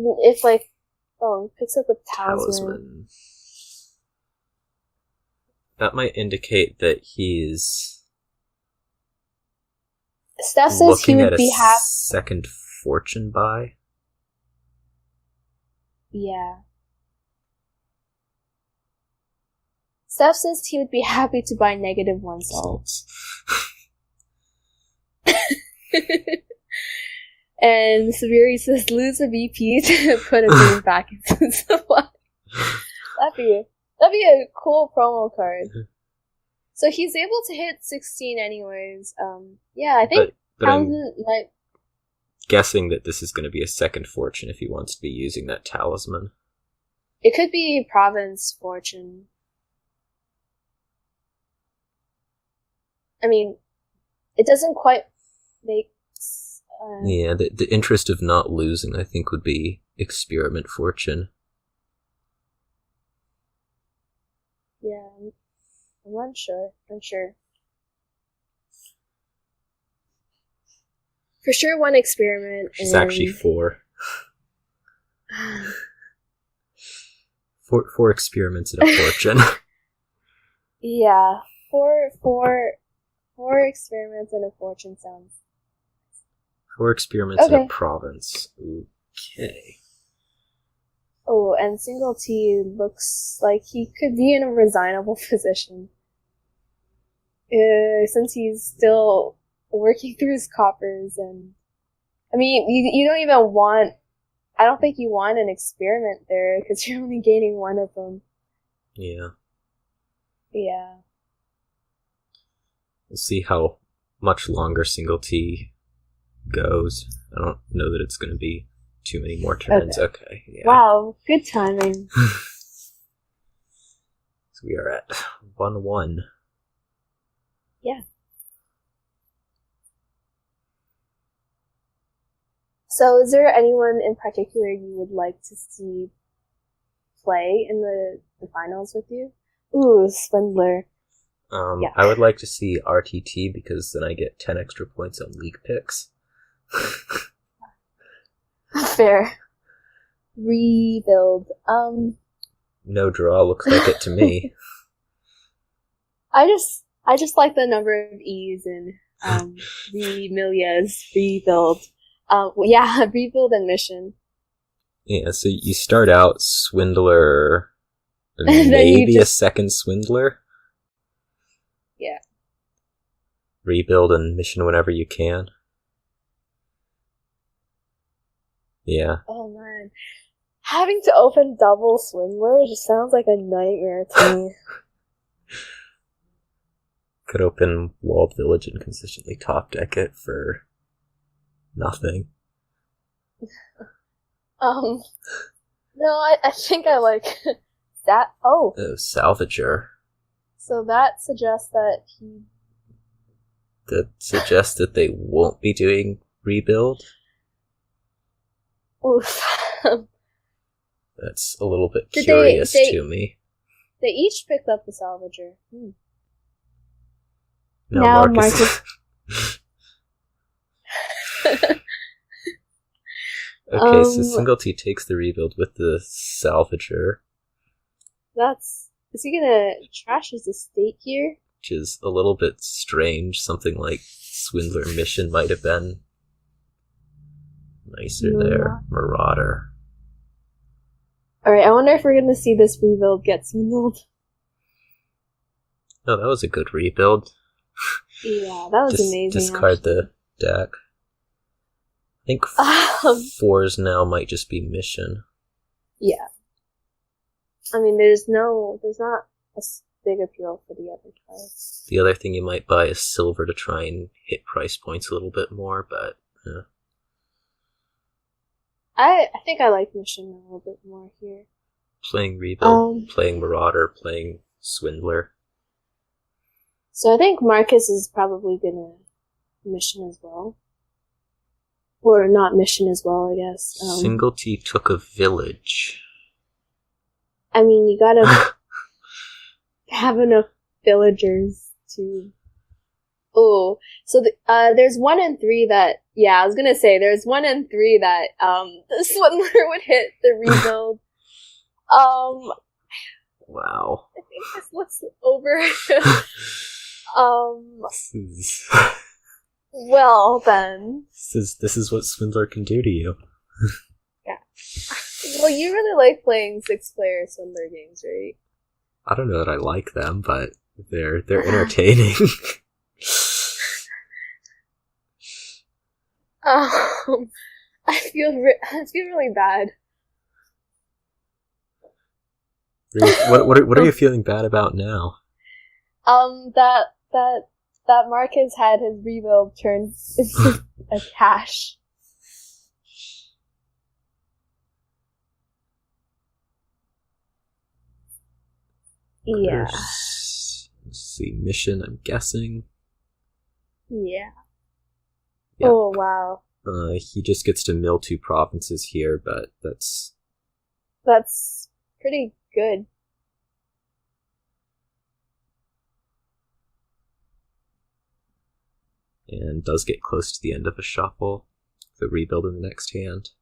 A: If like, it picks up a talisman.
B: That might indicate that he's
A: Steph says
B: looking
A: he would
B: at
A: be
B: a second fortune buy.
A: Yeah. Steph says he would be happy to buy -1 salts. And Sabiri says lose a VP to put a beam back into the supply. That'd be a cool promo card. So he's able to hit 16 anyways. Yeah, I think Townsend might...
B: Guessing that this is going to be a second fortune if he wants to be using that talisman.
A: It could be Province Fortune. I mean, it doesn't quite make...
B: yeah, the interest of not losing, I think, would be Experiment Fortune.
A: Yeah, I'm unsure. I'm sure. For sure, one experiment.
B: It's actually 4. Four experiments and a fortune.
A: Yeah, four experiments and a fortune sounds.
B: 4 experiments and a province. Okay.
A: Oh, and Singletee looks like he could be in a resignable position. Since he's still working through his coppers, and I mean, you don't even want... I don't think you want an experiment there, because you're only gaining one of them.
B: Yeah.
A: Yeah.
B: We'll see how much longer Singletee goes. I don't know that it's going to be too many more turns. Okay. Yeah.
A: Wow, good timing.
B: So we are at 1-1.
A: Yeah. So is there anyone in particular you would like to see play in the finals with you? Ooh, Swindler. Yeah.
B: I would like to see RTT because then I get 10 extra points on league picks.
A: Fair. Rebuild.
B: No draw looks like it to me.
A: I just like the number of E's in Remilia's rebuild. Yeah, rebuild and mission.
B: Yeah, so you start out Swindler, and maybe a second Swindler.
A: Yeah.
B: Rebuild and mission whenever you can. Yeah.
A: Oh man. Having to open double Swindler just sounds like a nightmare to me.
B: Could open Walled Village and consistently top deck it for nothing.
A: No, I think I like that. Oh.
B: Salvager.
A: So that suggests that
B: that they won't be doing rebuild.
A: Oof.
B: That's a little bit curious to me.
A: They each picked up the salvager.
B: Now Marcus. Okay, so Singletee takes the rebuild with the salvager.
A: Is he gonna trash his estate here?
B: Which is a little bit strange. Something like Swindler mission might have been nicer there. Marauder.
A: Alright, I wonder if we're gonna see this rebuild get swindled.
B: No, that was a good rebuild.
A: Yeah, that was amazing.
B: Discard the deck. I think 4s now might just be mission.
A: Yeah. I mean, there's not a big appeal for the other cards.
B: The other thing you might buy is silver to try and hit price points a little bit more, but yeah.
A: I think I like mission a little bit more here.
B: Playing rebuild, playing Marauder, playing Swindler.
A: So I think Marcus is probably gonna mission as well. Or not mission as well, I guess.
B: Singletee took a village.
A: I mean, you gotta have enough villagers to... Oh, so there's 1 and 3 that... Yeah, I was gonna say, there's 1 and 3 that the Swindler would hit the rebuild.
B: Wow.
A: I think this looks over. Well, then.
B: This is what Swindler can do to you.
A: Yeah. Well, you really like playing 6-player Swindler games, right?
B: I don't know that I like them, but they're entertaining.
A: I feel really bad.
B: What are you feeling bad about now?
A: That Marcus had his rebuild turned into a cash. Yeah.
B: Let's see, mission, I'm guessing.
A: Yeah.
B: Yep.
A: Oh, wow.
B: He just gets to mill 2 provinces here, but that's
A: pretty good.
B: And does get close to the end of a shuffle. The rebuild in the next hand.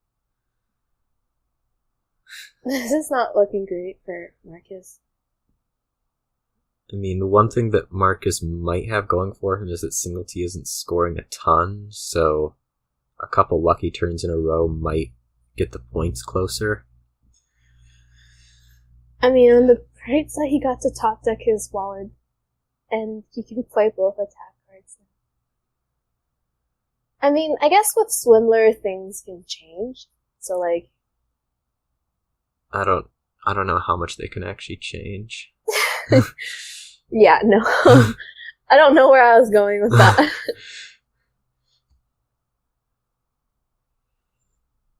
A: This is not looking great for Marcus.
B: I mean, the one thing that Marcus might have going for him is that Singletee isn't scoring a ton, so a couple lucky turns in a row might get the points closer.
A: I mean, on the bright side, he got to top deck his wallet, and he can play both attack cards now. I mean, I guess with Swindler, things can change. So, like...
B: I don't know how much they can actually change.
A: Yeah, no. I don't know where I was going with that.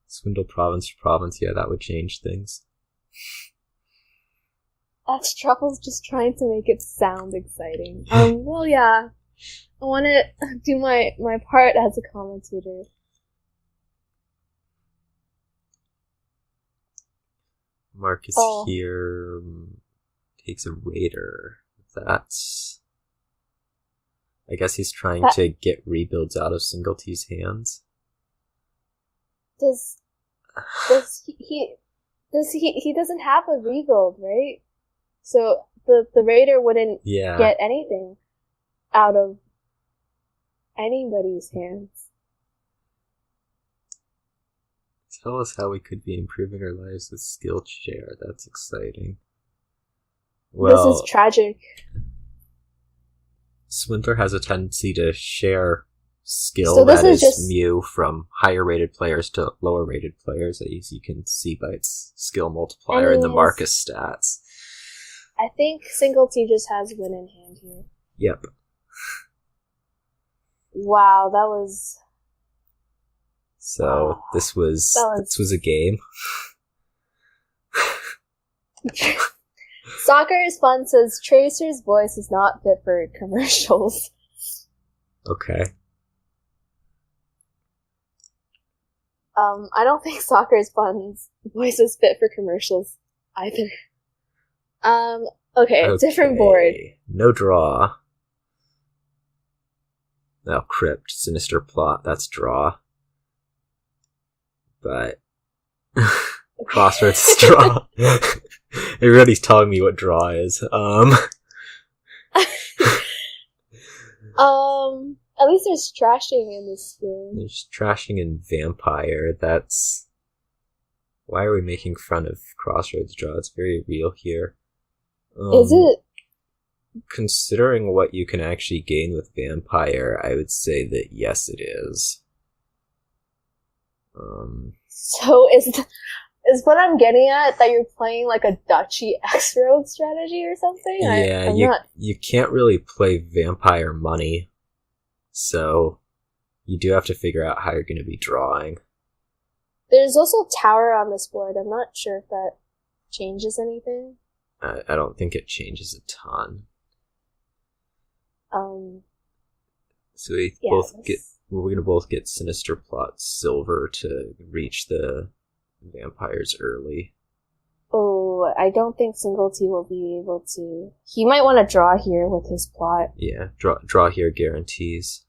B: Swindle province to province, yeah, that would change things.
A: xtruffles just trying to make it sound exciting. Well, yeah. I want to do my part as a commentator.
B: Marcus here takes a raider. That's... I guess he's trying to get rebuilds out of Singletee's hands.
A: Does he doesn't have a rebuild, right? So the raider wouldn't get anything out of anybody's hands.
B: Tell us how we could be improving our lives with skill share. That's exciting. Well,
A: this is tragic.
B: Swindler has a tendency to share skill that is just mu from higher rated players to lower rated players, as you can see by its skill multiplier in the Marcus stats.
A: I think Singletee just has win in hand here.
B: Yep.
A: Wow, that was...
B: So, this was a game.
A: Soccer is Fun says Tracer's voice is not fit for commercials.
B: Okay.
A: I don't think Soccer is Fun's voice is fit for commercials either. Okay, different board.
B: No draw. Now Crypt, Sinister Plot, that's draw. But Crossroads is draw. Everybody's telling me what draw is.
A: At least there's trashing in this game.
B: There's trashing in Vampire. That's... Why are we making fun of Crossroads draw? It's very real here.
A: Is it?
B: Considering what you can actually gain with Vampire, I would say that yes, it is.
A: So is what I'm getting at that you're playing like a Duchy X-Road strategy or something?
B: Yeah, you can't really play Vampire money, so you do have to figure out how you're going to be drawing.
A: There's also Tower on this board. I'm not sure if that changes anything.
B: I don't think it changes a ton. So we're going to both get Sinister Plot Silver to reach the vampires early.
A: Oh, I don't think Singletee will be able to. He might want to draw here with his plot.
B: Yeah, draw here guarantees.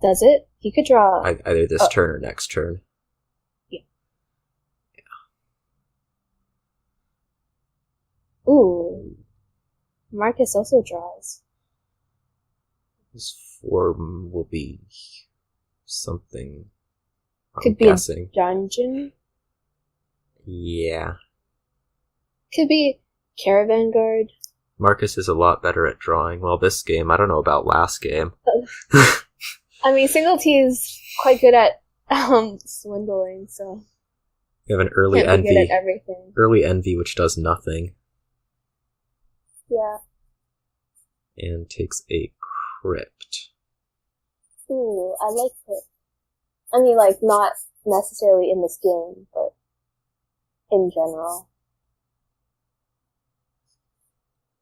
A: Does it? He could draw
B: either this turn or next turn.
A: Yeah. Ooh. Marcus also draws.
B: His form will be something.
A: Could be
B: guessing.
A: A dungeon.
B: Yeah.
A: Could be Caravan Guard.
B: Marcus is a lot better at drawing. Well, this game, I don't know about last game.
A: I mean, Singletee is quite good at swindling, so
B: you have an early
A: can't be
B: envy.
A: good at everything.
B: Early envy, which does nothing.
A: Yeah.
B: And takes a crypt.
A: Ooh, I like it. I mean, like, not necessarily in this game, but in general.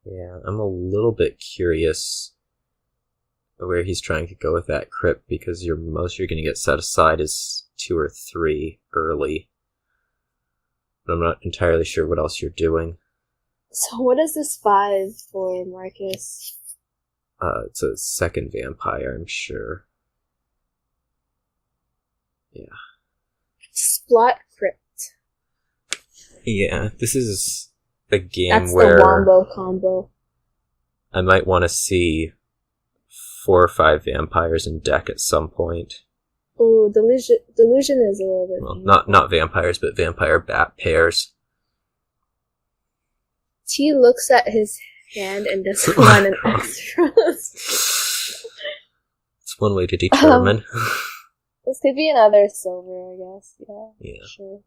B: Yeah, I'm a little bit curious where he's trying to go with that crypt, because most you're going to get set aside is 2 or 3 early. But I'm not entirely sure what else you're doing.
A: So what is this 5 for Marcus?
B: It's a second vampire, I'm sure. Yeah.
A: Splot Crypt.
B: Yeah, this is a game
A: That's
B: where
A: the Wombo combo.
B: I might want to see 4 or 5 vampires in deck at some point.
A: Ooh, Delusion is a little bit...
B: Well, not vampires, but vampire bat pairs.
A: T looks at his hand and doesn't want an extra.
B: It's one way to determine.
A: This could be another silver, I guess. Yeah. Sure.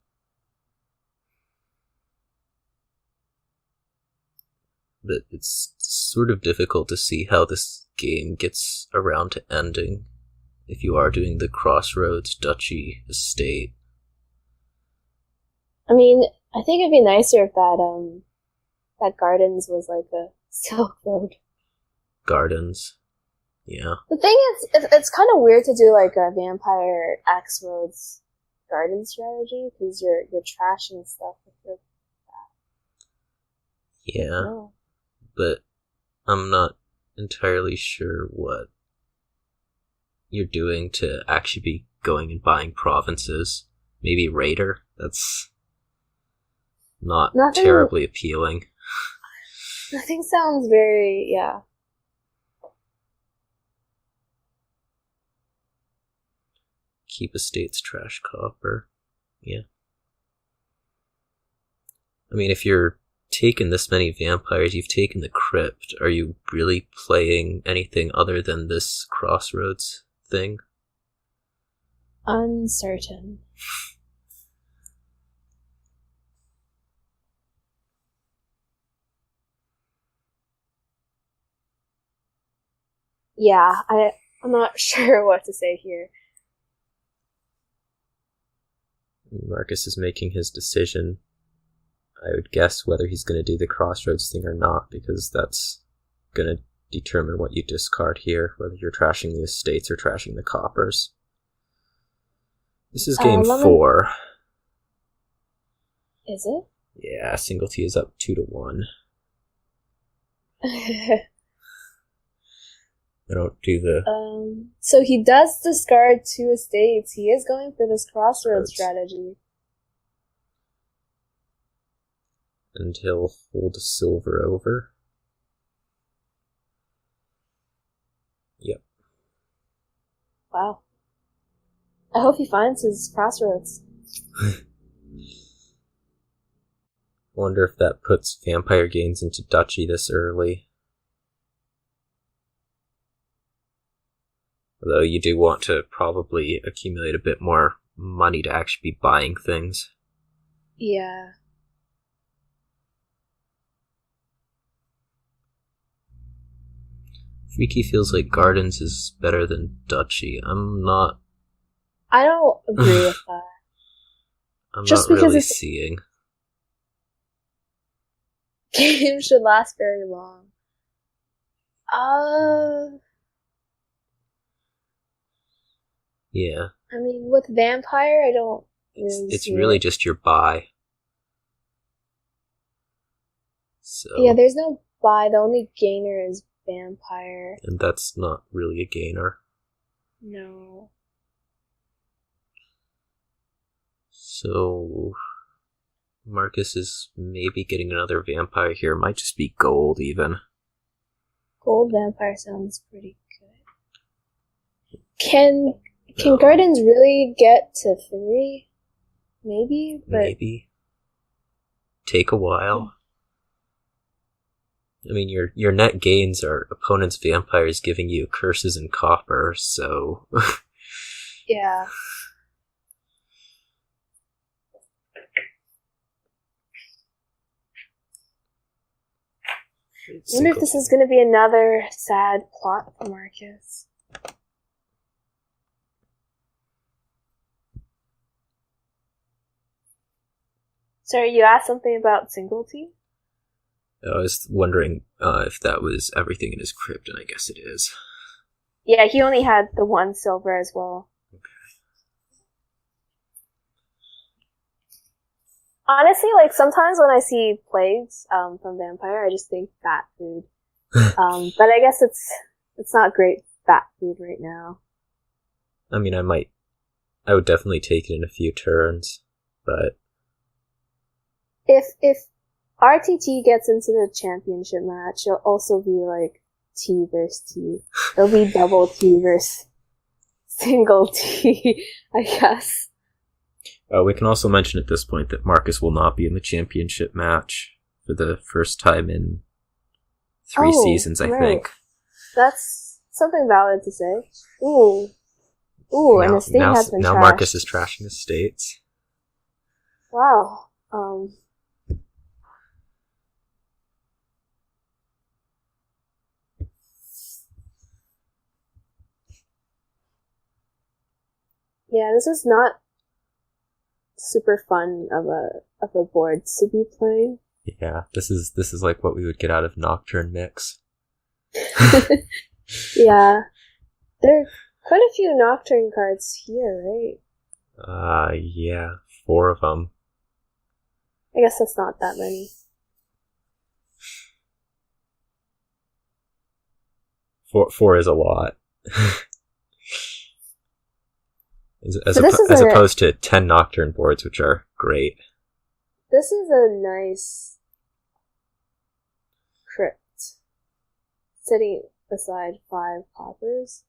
B: But it's sort of difficult to see how this game gets around to ending if you are doing the Crossroads Duchy estate.
A: I mean, I think it'd be nicer if that Gardens was like a Silk Road.
B: Gardens. Yeah.
A: The thing is, it's kind of weird to do like a Vampire X Roads garden strategy, because you're trashing stuff with your
B: Yeah.
A: oh.
B: But I'm not entirely sure what you're doing to actually be going and buying provinces. Maybe Raider? That's not terribly appealing.
A: Nothing sounds very, yeah.
B: Keep estates, trash copper. Yeah. I mean, if you're taking this many vampires, you've taken the crypt, are you really playing anything other than this Crossroads thing?
A: Uncertain. Yeah, I'm not sure what to say here.
B: Marcus is making his decision. I would guess whether he's going to do the Crossroads thing or not, because that's going to determine what you discard here, whether you're trashing the estates or trashing the coppers. This is game 4.
A: Is it?
B: Yeah, singletee is up 2-1. I don't do the...
A: So he does discard 2 estates. He is going for this Crossroads strategy.
B: And he'll hold a silver over. Yep.
A: Wow. I hope he finds his Crossroads.
B: Wonder if that puts Vampire Gains into Duchy this early. Although you do want to probably accumulate a bit more money to actually be buying things.
A: Yeah.
B: Freaky feels like Gardens is better than Duchy.
A: I don't agree with that.
B: I'm
A: Just
B: not
A: because
B: really
A: it's...
B: seeing.
A: Game should last very long.
B: Yeah.
A: I mean, with Vampire, I don't really
B: It's
A: see
B: really
A: it.
B: just your buy. So,
A: Yeah, there's no buy. The only gainer is Vampire.
B: and that's not really a gainer.
A: No.
B: So, Marcus is maybe getting another vampire here. Might just be gold, even.
A: Gold Vampire sounds pretty good. Can
B: No.
A: Gardens really get to 3? Maybe, but
B: Maybe. Take a while. I mean, your net gains are opponent's vampires giving you curses and copper, so...
A: yeah. I wonder if this is going to be another sad plot for Marcus. Sorry, you asked something about singletee?
B: I was wondering if that was everything in his crypt, and I guess it is.
A: Yeah, he only had the 1 silver as well.
B: Okay.
A: Honestly, like, sometimes when I see plays from Vampire, I just think fat food. But I guess it's not great fat food right now.
B: I mean, I would definitely take it in a few turns, but...
A: If RTT gets into the championship match, it'll also be like T versus T. It'll be double T versus single T, I guess.
B: We can also mention at this point that Marcus will not be in the championship match for the first time in 3 seasons, I think.
A: That's something valid to say. Ooh, and the state has been
B: now
A: trashed.
B: Marcus is trashing the states.
A: Wow. Yeah, this is not super fun of a board to be playing.
B: Yeah, this is like what we would get out of Nocturne Mix.
A: Yeah. There are quite a few Nocturne cards here, right?
B: Yeah, 4 of them.
A: I guess that's not that many.
B: 4 is a lot. As
A: So
B: opposed to 10 Nocturne boards, which are great.
A: This is a nice crypt. Setting aside 5 coppers.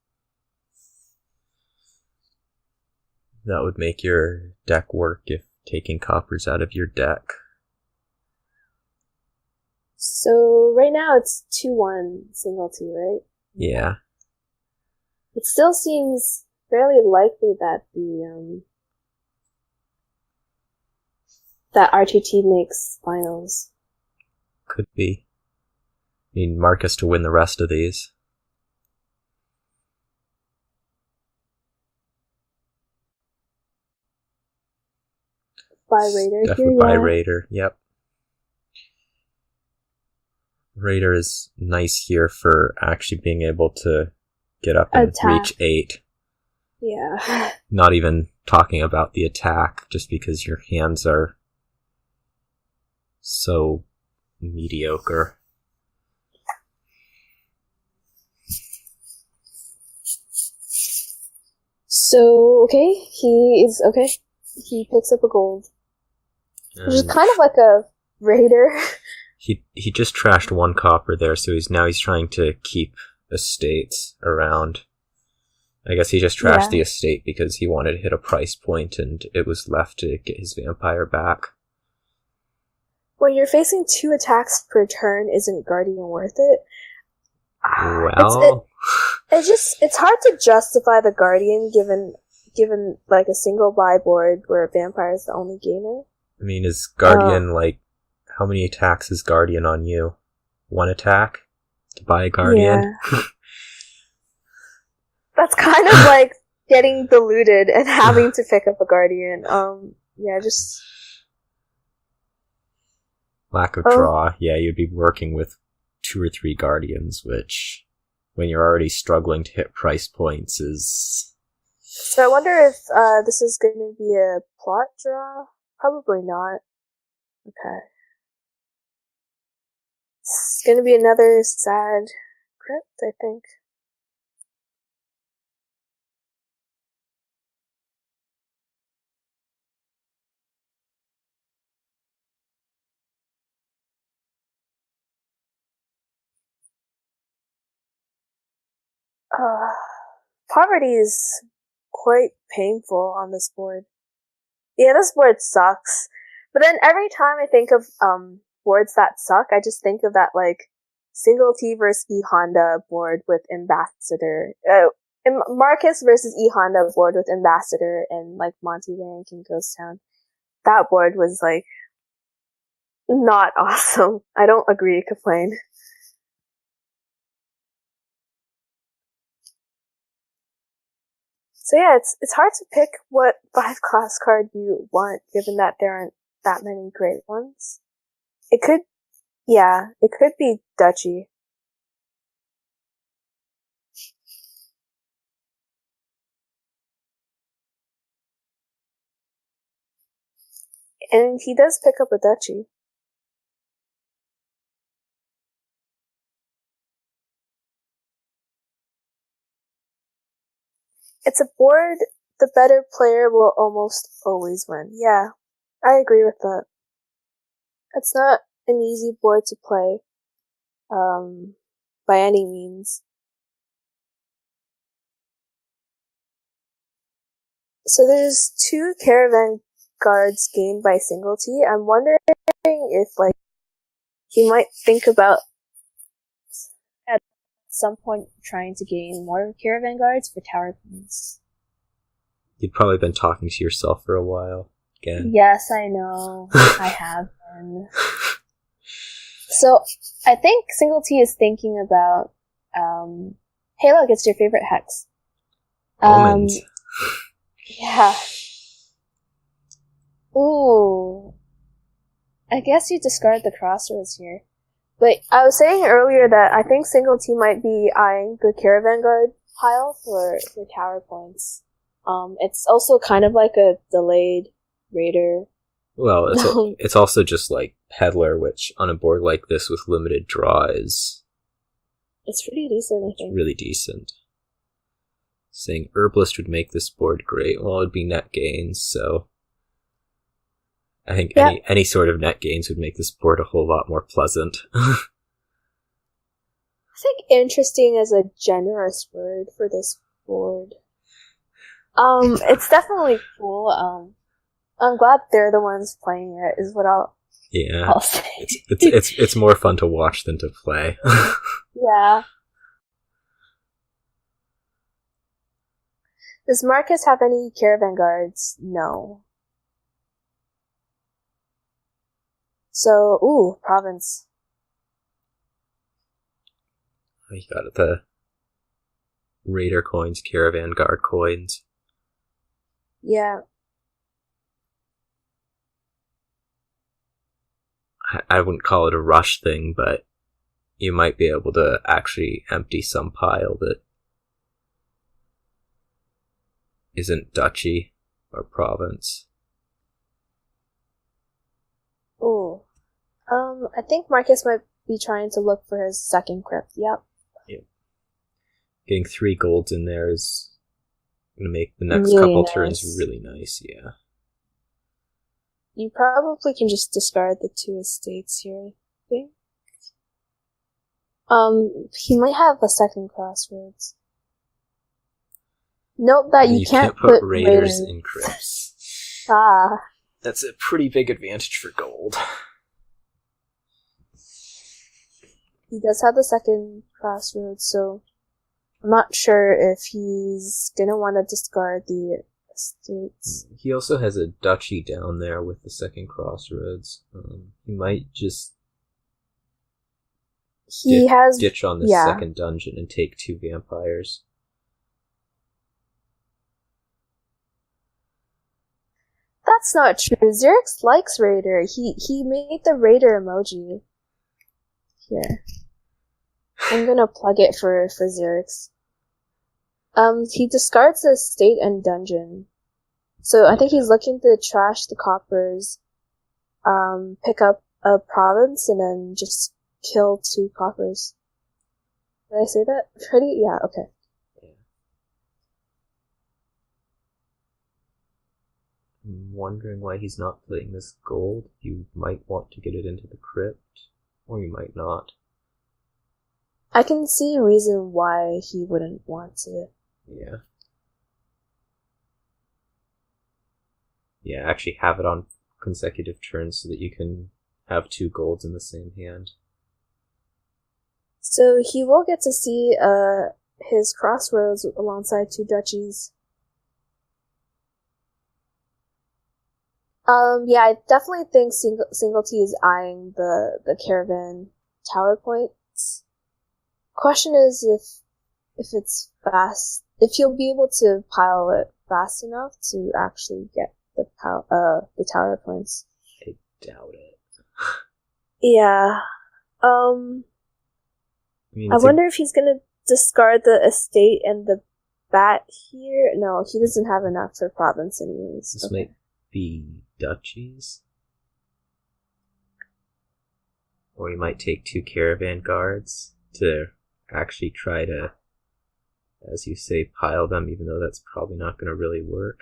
B: That would make your deck work if taking coppers out of your deck.
A: So right now it's 2-1 singletee, right?
B: Yeah.
A: It still seems fairly likely that that RTT makes finals.
B: Could be. Need Marcus to win the rest of these.
A: Buy Raider
B: Definitely
A: here,
B: buy
A: yeah.
B: Raider, yep. Raider is nice here for actually being able to get up and reach 8.
A: Yeah.
B: Not even talking about the attack, just because your hands are so mediocre.
A: So, okay, he is okay. He picks up a gold. Which is kind of like a raider.
B: He just trashed 1 copper there, so he's trying to keep estates around. I guess he just trashed the estate because he wanted to hit a price point and it was left to get his vampire back.
A: When you're facing 2 attacks per turn, isn't Guardian worth it?
B: Well,
A: it's hard to justify the Guardian given like a single buy board where Vampire is the only gainer.
B: I mean, is Guardian how many attacks is Guardian on you? 1 attack to buy a Guardian?
A: Yeah. That's kind of like getting diluted and having to pick up a Guardian. Just
B: lack of draw. Yeah, you'd be working with 2 or 3 Guardians, which, when you're already struggling to hit price points, is...
A: So I wonder if this is going to be a plot draw? Probably not. Okay. It's going to be another sad crypt, I think. Poverty is quite painful on this board. Yeah, this board sucks. But then every time I think of boards that suck, I just think of that like singletee versus E Honda board with Ambassador. Marcus versus E Honda board with Ambassador and like Monty Rank and Ghost Town. That board was like not awesome. I don't agree, complain. So yeah, it's hard to pick what 5 class card you want, given that there aren't that many great ones. It could be Duchy. And he does pick up a Duchy. It's a board the better player will almost always win. Yeah, I agree with that. It's not an easy board to play, by any means. So there's 2 caravan guards gained by singletee. I'm wondering if, like, he might think about at some point trying to gain more caravan guards for tower points.
B: You've probably been talking to yourself for a while again.
A: Yes, I know. I have been. So, I think singletee is thinking about, hey look, it's your favorite hex.
B: Omens.
A: Yeah. Ooh. I guess you discard the Crossroads here. But I was saying earlier that I think singletee might be eyeing the Caravan Guard pile for tower points. It's also kind of like a delayed Raider.
B: Well, it's also just like Peddler, which on a board like this with limited draw is...
A: It's pretty decent, I think.
B: Really decent. Saying Herbalist would make this board great. Well, it'd be net gains, so... I think any sort of net gains would make this board a whole lot more pleasant.
A: I think interesting is a generous word for this board. It's definitely cool. I'm glad they're the ones playing it, is what I'll say.
B: It's more fun to watch than to play.
A: Yeah. Does Marcus have any caravan guards? No. So, province.
B: You got the Raider coins, Caravan Guard coins.
A: Yeah.
B: I wouldn't call it a rush thing, but you might be able to actually empty some pile that isn't duchy or province.
A: Ooh. I think Marcus might be trying to look for his second crypt. Yep.
B: Getting 3 golds in there is going to make the next
A: really
B: couple
A: nice.
B: turns really nice, yeah.
A: You probably can just discard the 2 estates here, I think. He might have a second crossroads. Note that you can't put raiders
B: in crypts.
A: Ah.
B: That's a pretty big advantage for gold.
A: He does have the second crossroads, so I'm not sure if he's gonna want to discard the estates.
B: He also has a duchy down there with the second crossroads. He might just ditch on the second dungeon and take 2 vampires.
A: That's not true. Xerix likes Raider. He made the Raider emoji. Here. I'm gonna plug it for Xerix. He discards the estate and dungeon. So I think he's looking to trash the coppers, pick up a province, and then just kill 2 coppers. Did I say that? Pretty? Yeah, okay.
B: I'm wondering why he's not playing this gold. You might want to get it into the crypt, or you might not.
A: I can see a reason why he wouldn't want to.
B: Yeah. Yeah, actually have it on consecutive turns so that you can have 2 golds in the same hand.
A: So he will get to see his crossroads alongside 2 duchies. Yeah, I definitely think Singletee is eyeing the caravan tower points. Question is if it's fast, if he'll be able to pile it fast enough to actually get the tower points.
B: I doubt it.
A: Yeah. I wonder if he's gonna discard the estate and the bat here. No, he doesn't have enough for province anyways.
B: This might be duchies. Or you might take 2 caravan guards to actually try to, as you say, pile them, even though that's probably not going to really work.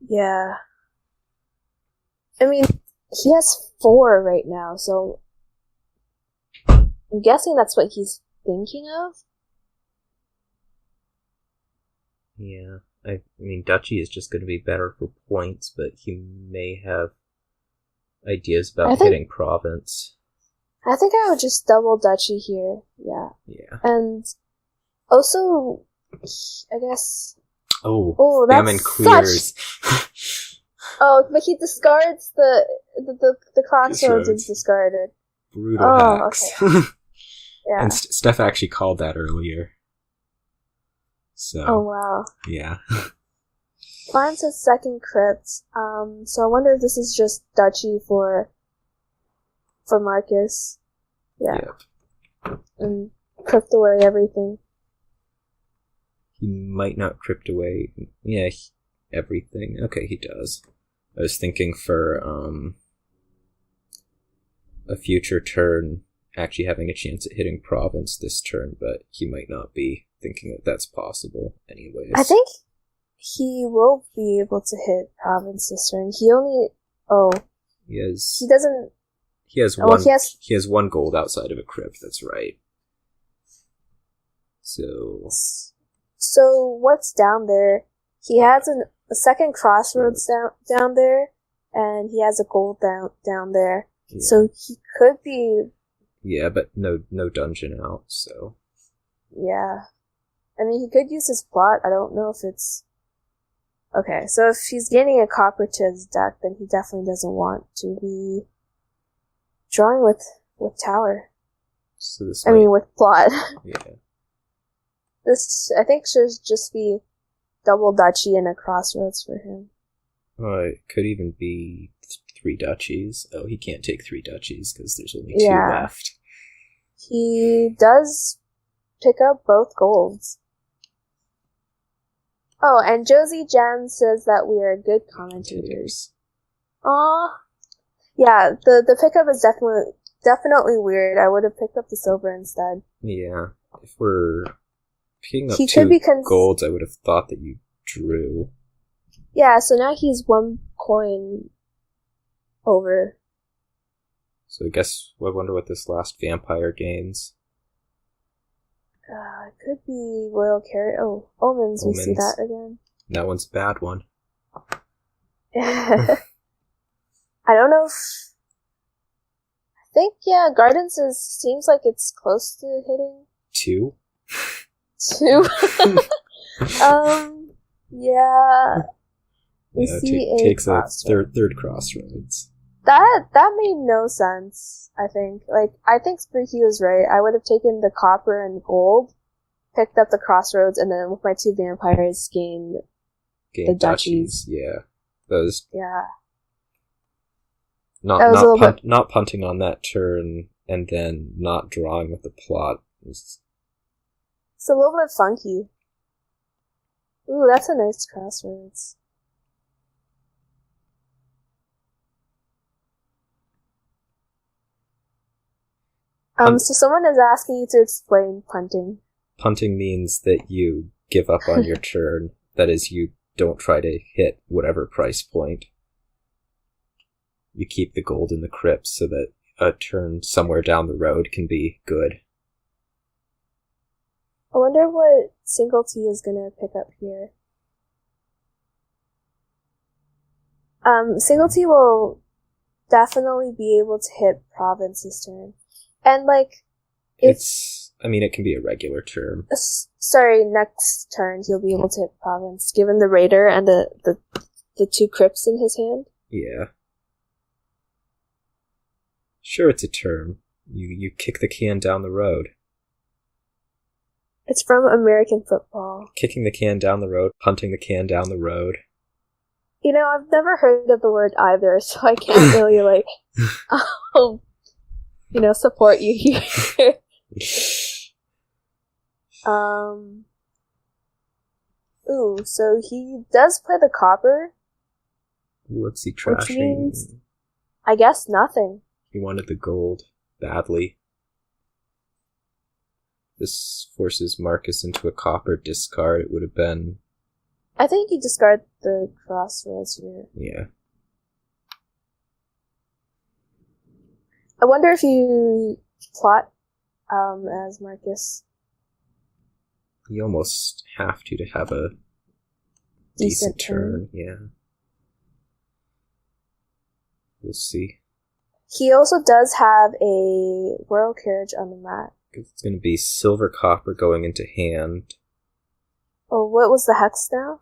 A: Yeah. I mean, he has 4 right now, so I'm guessing that's what he's thinking of.
B: Yeah. I mean, duchy is just going to be better for points, but he may have ideas about hitting province.
A: I think I would just double duchy here. Yeah.
B: Yeah.
A: And also, I guess.
B: Oh,
A: that's
B: famine clears.
A: Oh, but he discards the crossroads is discarded.
B: Brutal hacks.
A: Okay. Yeah.
B: And Steph actually called that earlier. So.
A: Oh wow.
B: Yeah.
A: Finds his second crypt. So I wonder if this is just duchy for Marcus. Yeah. Yep. And crypt away everything.
B: He might not crypt away. Yeah, everything. Okay, he does. I was thinking for a future turn, actually having a chance at hitting province this turn, but he might not be thinking that that's possible anyways.
A: I think he will be able to hit province this turn. He only...
B: He has...
A: He doesn't...
B: He has one. He has 1 gold outside of a crypt. That's right. So
A: what's down there? He has a second crossroads down there, and he has a gold down there. Yeah. So he could be.
B: Yeah, but no dungeon out. So.
A: Yeah, I mean he could use his plot. I don't know if it's. Okay, so if he's getting a copper to his deck, then he definitely doesn't want to be drawing with tower.
B: So this
A: with plot.
B: Yeah.
A: This, I think, should just be double duchy and a crossroads for him.
B: It could even be 3 duchies. Oh, he can't take 3 duchies because there's only 2 left.
A: He does pick up both golds. Oh, and Josie Jan says that we are good commentators. Aw. Yeah, the pickup is definitely weird. I would have picked up the silver instead.
B: Yeah, if we're picking up
A: He
B: two
A: could be
B: golds, I would have thought that you drew.
A: Yeah, so now he's 1 coin over.
B: So I guess I wonder what this last vampire gains.
A: It could be Royal Carrot. Oh, Omens, we see that again.
B: That one's a bad one.
A: I don't know if... I think, yeah, Gardens seems like it's close to hitting.
B: 2?
A: 2? Yeah. We see
B: takes a third crossroads.
A: That made no sense, I think. Like, I think Spooky was right. I would have taken the copper and gold, picked up the crossroads, and then with my 2 vampires gained the duchies.
B: Yeah. Those.
A: Yeah.
B: Not punting on that turn, and then not drawing with the plot.
A: It's a little bit funky. Ooh, that's a nice crossroads. So someone is asking you to explain punting.
B: Punting means that you give up on your turn. That is, you don't try to hit whatever price point. You keep the gold in the crypt so that a turn somewhere down the road can be good.
A: I wonder what singletee is gonna pick up here. Singletee will definitely be able to hit Province this turn. And, like,
B: it can be a regular term.
A: Next turn he'll be able to hit Province, given the Raider and the 2 crypts in his hand.
B: Yeah. Sure, it's a term. You kick the can down the road.
A: It's from American football.
B: Kicking the can down the road, punting the can down the road.
A: You know, I've never heard of the word either, so I can't really, support you here. Ooh, so he does play the copper.
B: What's he trashing?
A: Which means, I guess, nothing.
B: He wanted the gold badly. This forces Marcus into a copper discard. It would have been...
A: I think you discard the crossroads here.
B: Yeah.
A: I wonder if you plot as Marcus.
B: You almost have to have a decent turn. Yeah. We'll see.
A: He also does have a Royal Carriage on the mat.
B: It's going to be silver copper going into hand.
A: Oh, what was the hex now?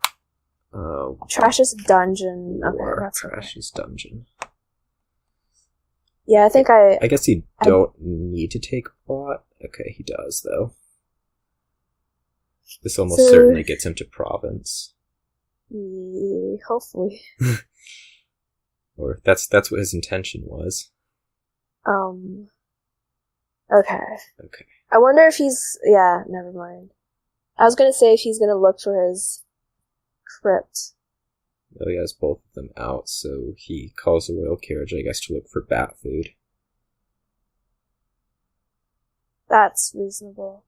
A: Trash's Dungeon. Okay, that's
B: Trash's Dungeon.
A: Yeah, I
B: guess he don't need to take plot. Okay, he does, though. This almost certainly gets him to Province.
A: Yeah, hopefully.
B: Or that's what his intention was.
A: Okay. I wonder if he's... Yeah, never mind. I was gonna say if he's gonna look for his crypt.
B: Oh, he has both of them out, so he calls the Royal Carriage, I guess, to look for bat food.
A: That's reasonable.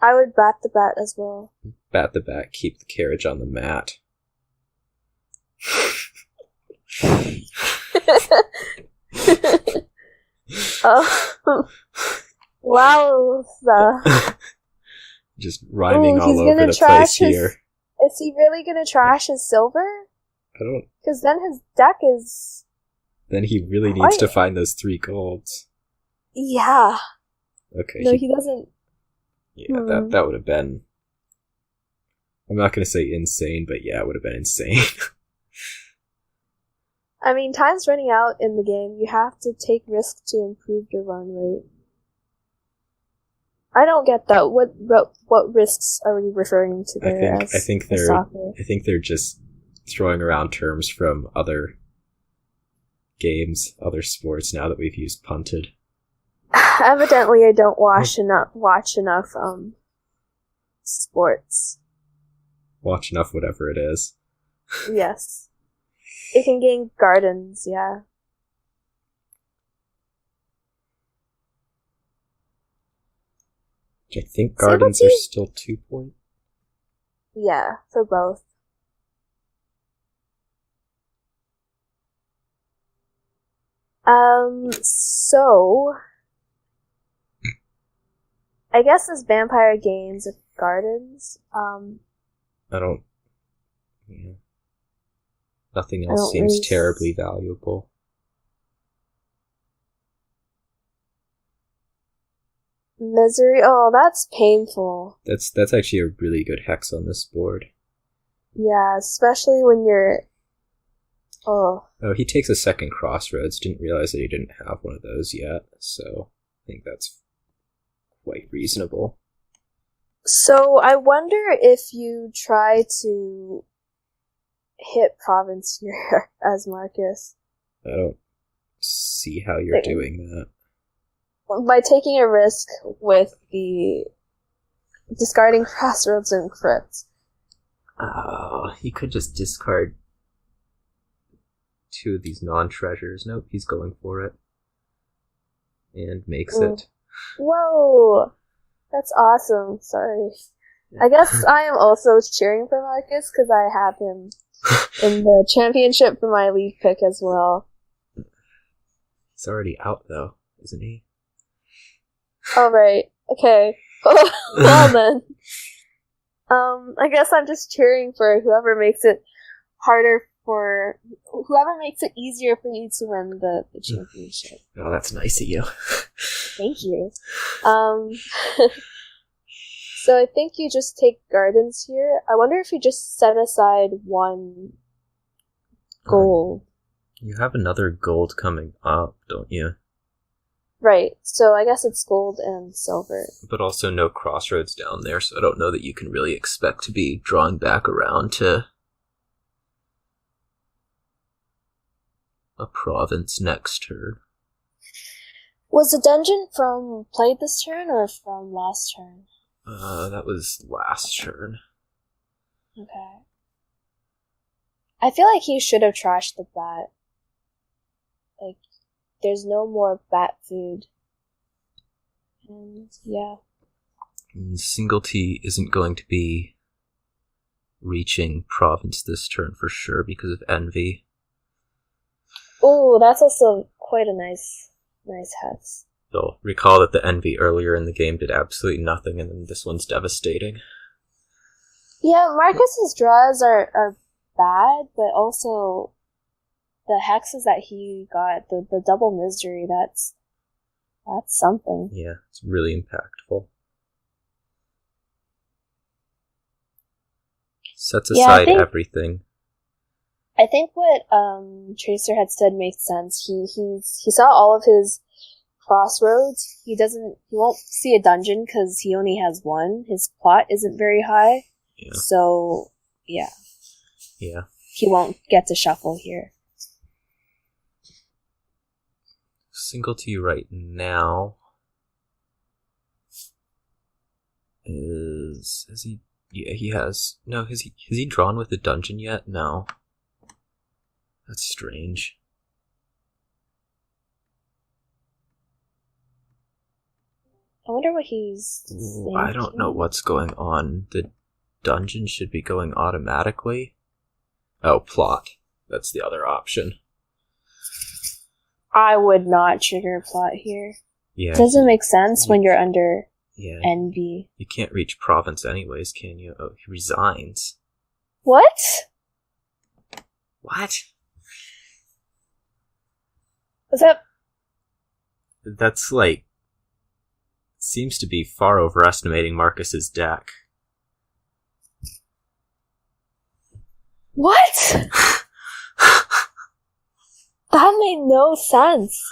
A: I would bat the bat as well.
B: Bat the bat, keep the carriage on the mat.
A: Wow.
B: Just rhyming all over the place here.
A: Is he really gonna trash his silver?
B: I don't...
A: Because then his deck is...
B: Then he really needs to find those 3 golds.
A: Yeah.
B: Okay.
A: No, he doesn't...
B: Yeah, that would have been... I'm not gonna say insane, but yeah, it would have been insane.
A: I mean, time's running out in the game. You have to take risks to improve your run rate. I don't get that. What risks are we referring to there?
B: I think they're just throwing around terms from other games, other sports. Now that we've used punted.
A: Evidently, I don't watch enough sports.
B: Watch enough, whatever it is.
A: Yes. It can gain gardens, yeah.
B: I think gardens are still 2 point.
A: Yeah, for both. So I guess this vampire gains gardens.
B: I don't. Yeah. Nothing else seems terribly valuable.
A: Misery. Oh, that's painful.
B: That's actually a really good hex on this board.
A: Yeah, especially when you're. Oh,
B: he takes a second Crossroads. Didn't realize that he didn't have one of those yet, so I think that's quite reasonable.
A: So I wonder if you try to hit Province here as Marcus.
B: I don't see how you're doing that.
A: By taking a risk with the discarding Crossroads and Crypt.
B: Oh, he could just discard 2 of these non-treasures. Nope, he's going for it. And makes it.
A: Whoa! That's awesome. Sorry. I guess I am also cheering for Marcus because I have him in the championship for my league pick as well.
B: He's already out though, isn't he?
A: Alright. Okay. Well then. I guess I'm just cheering for whoever makes it easier for you to win the championship.
B: Oh, that's nice of you.
A: Thank you. So I think you just take gardens here. I wonder if you just set aside 1 gold.
B: You have another gold coming up, don't you?
A: Right, so I guess it's gold and silver.
B: But also no Crossroads down there, so I don't know that you can really expect to be drawing back around to a province next turn.
A: Was the dungeon played this turn or from last turn?
B: That was last turn.
A: Okay. I feel like he should have trashed the bat. Like, there's no more bat food. And, yeah.
B: Singletee isn't going to be reaching province this turn for sure because of envy.
A: Oh, that's also quite a nice hex.
B: So recall that the envy earlier in the game did absolutely nothing, and then this one's devastating.
A: Yeah, Marcus's draws are bad, but also the hexes that he got, the double misery, that's something.
B: Yeah, it's really impactful. Sets aside everything.
A: I think what Tracer had said makes sense. He saw all of his Crossroads. He won't see a dungeon because he only has 1. His plot isn't very high.
B: Yeah.
A: So, yeah.
B: Yeah.
A: He won't get to shuffle here.
B: Singletee right now has he? Yeah, he has. No, has he drawn with the dungeon yet? No. That's strange.
A: I wonder what he's thinking.
B: I don't know what's going on. The dungeon should be going automatically. Oh, plot. That's the other option.
A: I would not trigger plot here.
B: Yeah.
A: It doesn't make sense when you're under envy.
B: You can't reach province anyways, can you? Oh, he resigns.
A: What?
B: What?
A: Was that...
B: That's like... Seems to be far overestimating Marcus's deck.
A: What? That made no sense.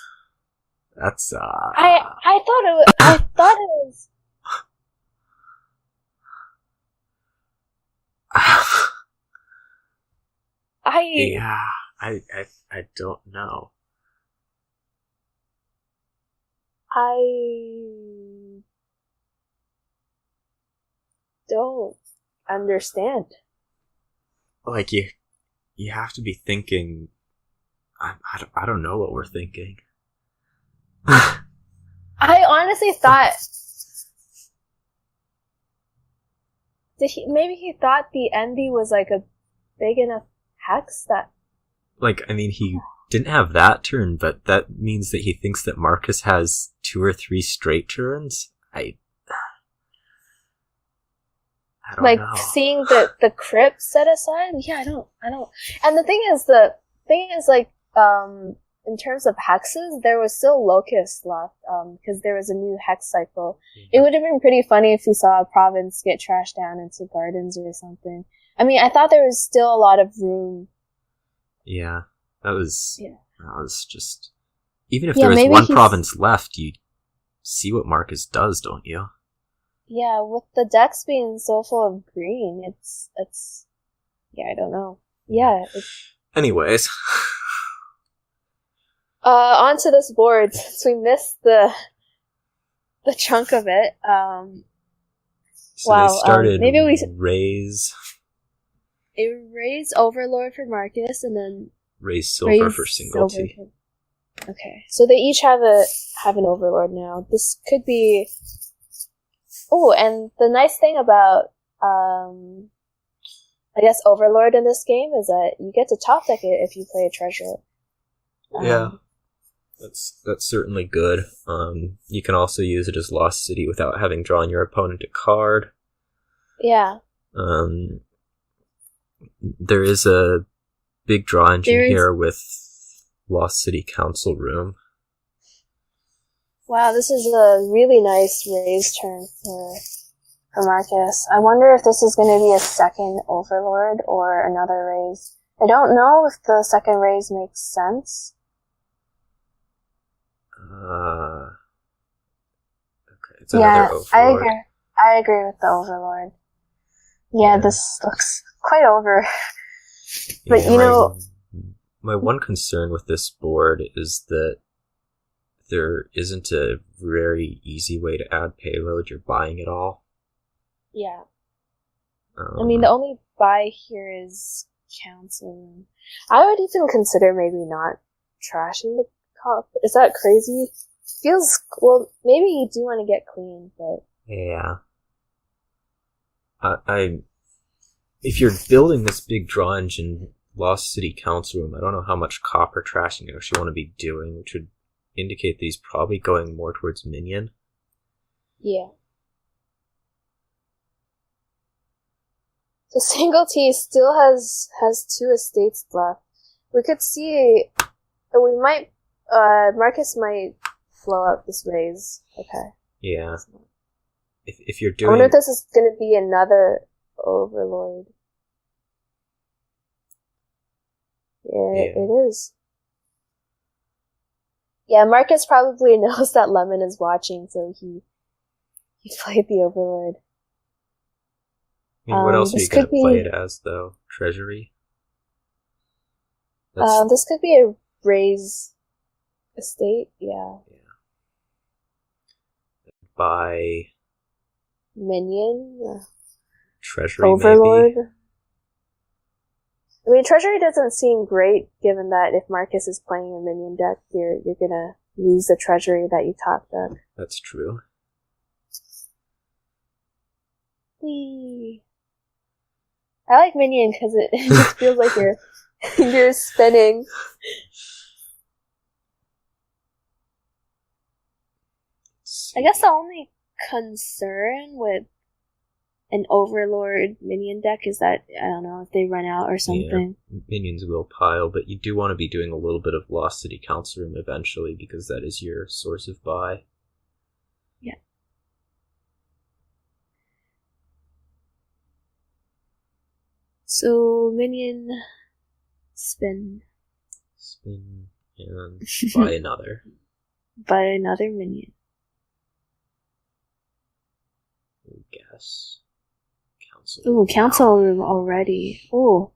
B: That's
A: I thought it was
B: I don't know.
A: I don't understand.
B: Like, you have to be thinking... I don't know what we're thinking.
A: I honestly thought... Maybe he thought the envy was like a big enough hex that...
B: Like, I mean, he didn't have that turn, but that means that he thinks that Marcus has 2 or 3 straight turns? I don't
A: like,
B: know.
A: seeing the crypt set aside? Yeah, I don't... And the thing is, like, in terms of hexes, there was still locusts left, because there was a new hex cycle. It would have been pretty funny if we saw a province get trashed down into gardens or something. I mean, I thought there was still a lot of room.
B: Yeah, that was just... Even if there was one province left, you see what Marcus does, don't you?
A: Yeah, with the decks being so full of green, it's yeah, I don't know. Yeah.
B: Anyways.
A: Onto this board, since we missed the chunk of it.
B: So they started maybe we raise
A: Overlord for Marcus, and then
B: raise silver for singletee.
A: Okay, so they each have an Overlord now. This could be... Oh, and the nice thing about, I guess, Overlord in this game is that you get to top deck it if you play a treasure.
B: Yeah, that's certainly good. You can also use it as Lost City without having drawn your opponent a card.
A: Yeah.
B: There is a big draw engine here with Lost City Council Room.
A: Wow, this is a really nice raise turn for Marcus. I wonder if this is going to be a second Overlord or another raise. I don't know if the second raise makes sense.
B: Okay, it's another Overlord.
A: I agree with the Overlord. Yeah, this looks quite over. But
B: yeah, my one concern with this board is that there isn't a very easy way to add payload. You're buying it all.
A: Yeah. I mean, the only buy here is council. I would even consider maybe not trashing the cup. Is that crazy? Feels... Well, maybe you do want to get clean, but...
B: Yeah. If you're building this big draw engine, Lost City Council Room, I don't know how much copper trashing you actually want to be doing, which would indicate that he's probably going more towards minion.
A: Yeah. So singletee still has 2 estates left. We could see... We might... Marcus might flow out this raise. Okay.
B: Yeah. If you're doing...
A: I wonder if this is going to be another Overlord. Yeah, it is. Yeah, Marcus probably knows that Lemon is watching, so he played the Overlord.
B: I mean, what else are you going to play it as, though? Treasury?
A: This could be a raise estate, yeah.
B: By...
A: Minion?
B: Treasury,
A: Overlord?
B: maybe?
A: I mean, Treasury doesn't seem great, given that if Marcus is playing a minion deck, you're gonna lose the Treasury that you top deck.
B: That's true.
A: Whee! I like minion because it just feels like you're spinning. I guess the only concern with an Overlord minion deck is that, I don't know, if they run out or something.
B: Yeah, minions will pile, but you do want to be doing a little bit of Lost City Council Room eventually, because that is your source of buy.
A: Yeah. So, minion, spin.
B: Spin, and buy another.
A: Buy another minion.
B: I guess.
A: Ooh, council room already. Ooh.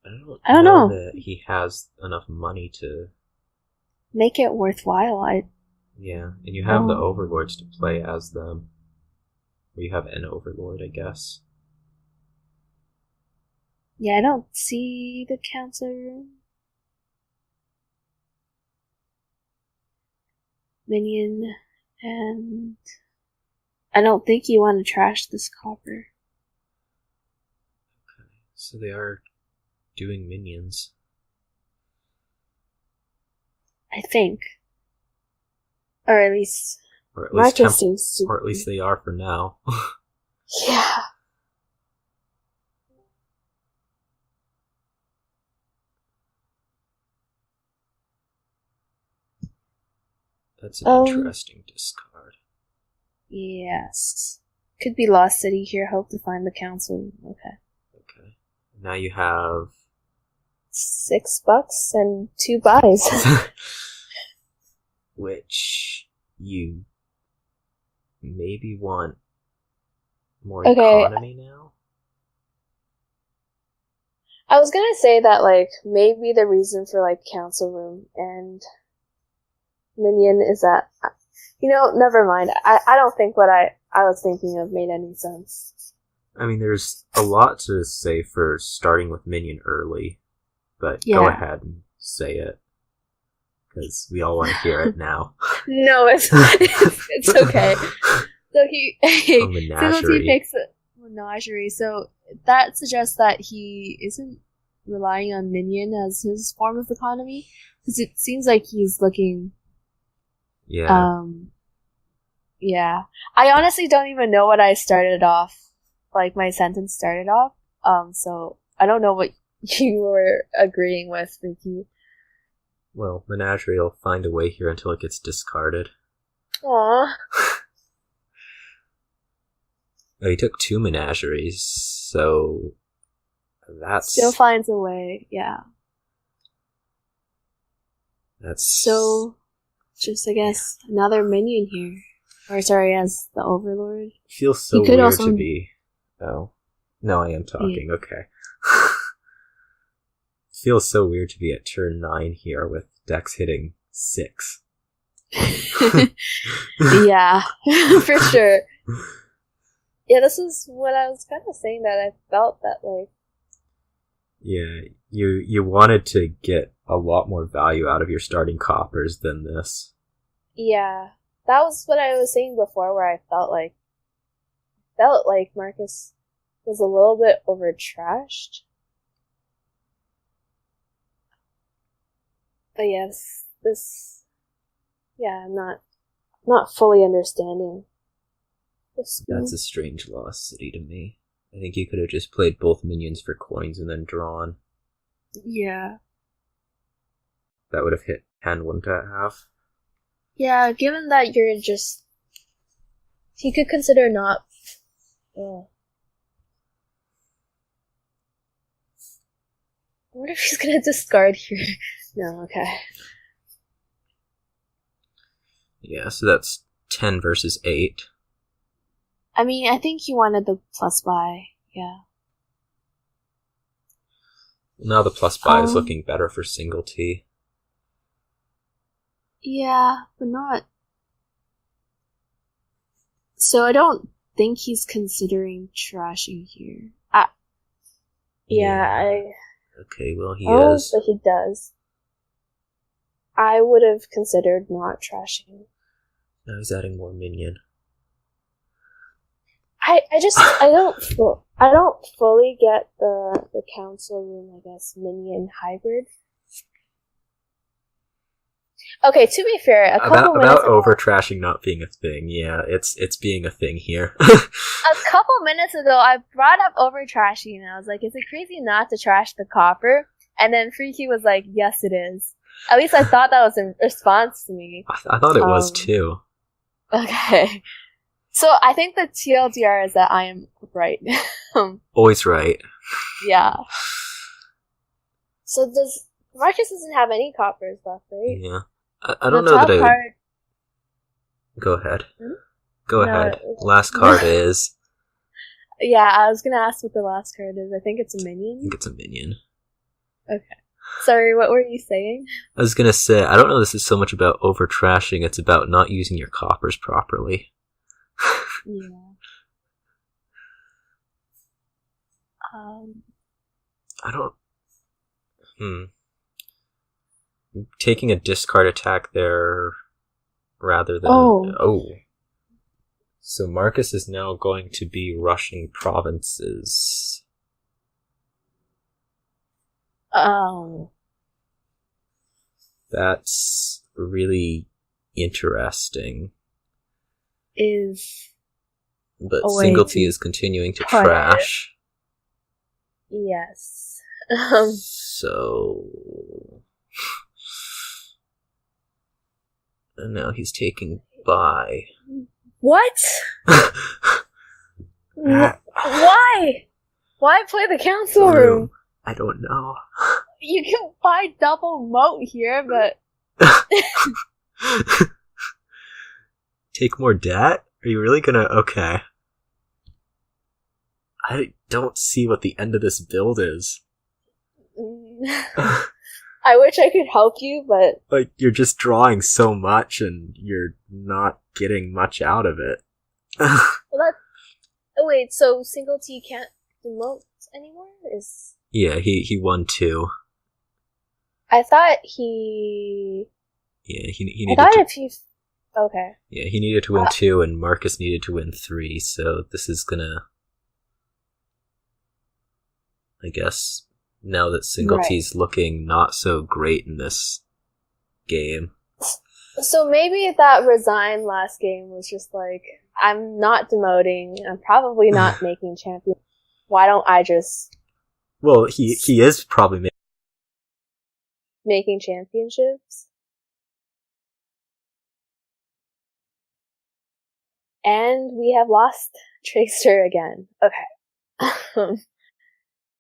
B: I don't know that he has enough money to
A: make it worthwhile.
B: Yeah, and you have the overlords to play as them. Or you have an overlord, I guess.
A: Yeah, I don't see the council room. Minion, and I don't think you want to trash this copper.
B: Okay, so they are doing minions.
A: I think. Or at least Marcus seems to.
B: Or at least they are for now.
A: Yeah.
B: That's an interesting discard.
A: Yes. Could be Lost City here. Hope to find the council. Okay.
B: Now you have
A: $6 and 2 buys.
B: Which you maybe want more economy now?
A: I was gonna say that, like, maybe the reason for, like, council room and minion is that, never mind. I don't think what I was thinking of made any sense.
B: I mean, there's a lot to say for starting with minion early, but Go ahead and say it. Because we all want to hear it now.
A: No, it's okay. So Singletee picks a menagerie, so that suggests that he isn't relying on minion as his form of economy, because it seems like he's looking.
B: Yeah.
A: Yeah. I honestly don't even know what I started off, like my sentence started off. So I don't know what you were agreeing with, Vicky.
B: Well, Menagerie will find a way here until it gets discarded.
A: Aww.
B: Oh, he took 2 Menageries, so that's...
A: Still finds a way, yeah.
B: That's...
A: So, just, I guess, another minion here. Or, sorry, as the Overlord.
B: Feels so weird to be... Oh. No, I am talking, okay. Feels so weird to be at turn 9 here with Dex hitting 6.
A: Yeah, for sure. Yeah, this is what I was kind of saying, that I felt that, like...
B: Yeah, you wanted to get a lot more value out of your starting coppers than this.
A: Yeah, that was what I was saying before, where I felt like Marcus was a little bit over-trashed. But yes, I'm not fully understanding this.
B: That's a strange Lost City to me. I think you could have just played both minions for coins and then drawn.
A: Yeah.
B: That would have hit 10, wouldn't it have?
A: Yeah, given that you're just... He could consider not... What if he's gonna discard here? No, okay.
B: Yeah, so that's 10 versus 8.
A: I mean, I think he wanted the plus buy, yeah.
B: Now the plus buy is looking better for Singletee.
A: Yeah, but not... So I don't think he's considering trashing here.
B: Okay, well, he is.
A: But he does. I would have considered not trashing.
B: Now he's adding more minion.
A: I don't fully get the council room, I guess, minion hybrid. Okay, to be fair,
B: about over trashing not being a thing. Yeah, it's being a thing here.
A: A couple minutes ago, I brought up over trashing, and I was like, "Is it crazy not to trash the copper?" And then Freaky was like, "Yes, it is." At least I thought that was in response to me.
B: I thought it was too.
A: Okay, so I think the TLDR is that I am right.
B: Always right.
A: Yeah. So Marcus doesn't have any coppers left, right?
B: Yeah. I don't know that I... Card... Go ahead. Go ahead. Last card is...
A: Yeah, I was gonna ask what the last card is. I think it's a minion.
B: I think it's a minion.
A: Okay. Sorry, what were you saying?
B: I was gonna say, I don't know this is so much about over-trashing, it's about not using your coppers properly.
A: Yeah.
B: I don't... Taking a discard attack there rather than... Oh. So Marcus is now going to be rushing provinces. That's really interesting. But Singletee is continuing to trash.
A: Yes.
B: So... And now he's taking by.
A: What? Why? Why play the council room?
B: I don't know.
A: You can buy double moat here, but...
B: Take more debt? Are you really gonna... Okay. I don't see what the end of this build is.
A: I wish I could help you, but...
B: Like, you're just drawing so much and you're not getting much out of it.
A: Well, that... Oh, wait, so Singletee can't demote anymore?
B: Yeah, he won 2.
A: I thought he...
B: Yeah, he needed
A: Okay.
B: Yeah, he needed to win 2 and Marcus needed to win 3, so this is gonna... I guess... Now that Singletee's looking not so great in this game.
A: So maybe that resign last game was just like, I'm not demoting, I'm probably not making champion. Why don't I just...
B: Well, he is probably
A: making championships? And we have lost Trickster again. Okay.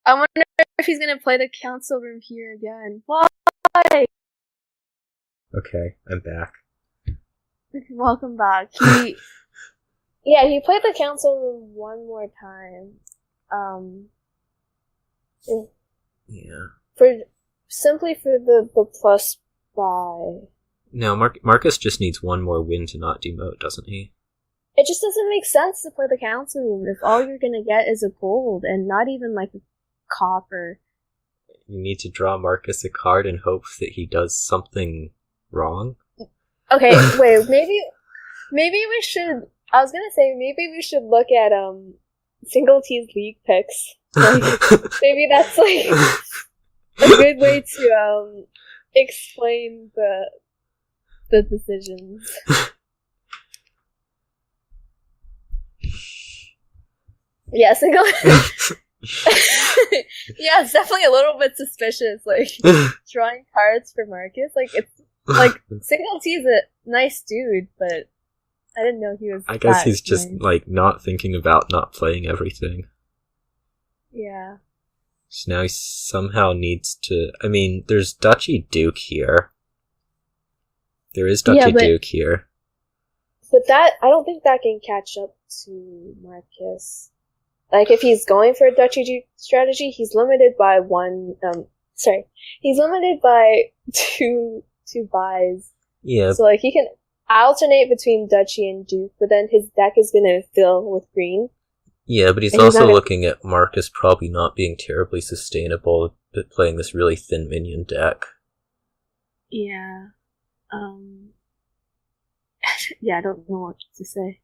A: I wonder if he's gonna play the council room here again. Why?
B: Okay, I'm back.
A: Welcome back. He played the council room one more time.
B: Yeah.
A: Simply for the plus buy.
B: No, Marcus just needs one more win to not demote, doesn't he?
A: It just doesn't make sense to play the council room if all you're gonna get is a gold and not even like a copper.
B: You need to draw Marcus a card in hopes that he does something wrong.
A: Okay, wait, maybe we should... I was gonna say, maybe we should look at, Singletee's league picks. Like, maybe that's, like, a good way to, explain the decisions. Yeah, yeah, it's definitely a little bit suspicious, like, drawing cards for Marcus. Like, it's, like, Singletee's a nice dude, but I didn't know he was
B: I guess he's
A: nice.
B: just, like, not thinking about not playing everything.
A: Yeah.
B: So now he somehow needs to... I mean, there's Duchy Duke here. There is Duchy Duke here.
A: But I don't think that can catch up to Marcus. Like, if he's going for a Duchy Duke strategy, he's limited by he's limited by two buys.
B: Yeah.
A: So, like, he can alternate between Duchy and Duke, but then his deck is gonna fill with green.
B: Yeah, but he's also looking at Marcus probably not being terribly sustainable, but playing this really thin minion deck.
A: Yeah. Yeah, I don't know what to say.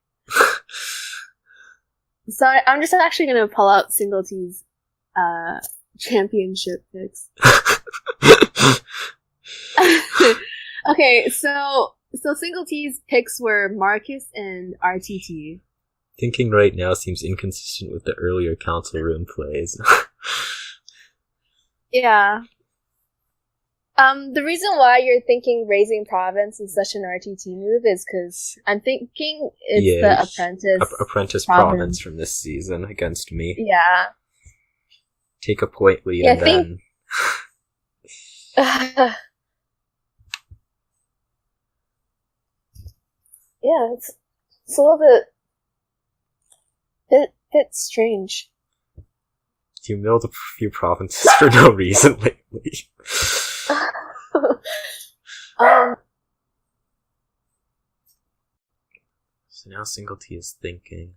A: So I'm just actually gonna pull out Singletee's championship picks. Okay, so Singletee's picks were Marcus and RTT.
B: Thinking right now seems inconsistent with the earlier council room plays.
A: Yeah. The reason why you're thinking raising province is such an RTT move is because I'm thinking it's the
B: apprentice province from this season against me.
A: Yeah.
B: Take a point lead and then...
A: Yeah, it's a little bit strange.
B: You milled a few provinces for no reason lately. So now Singletee is thinking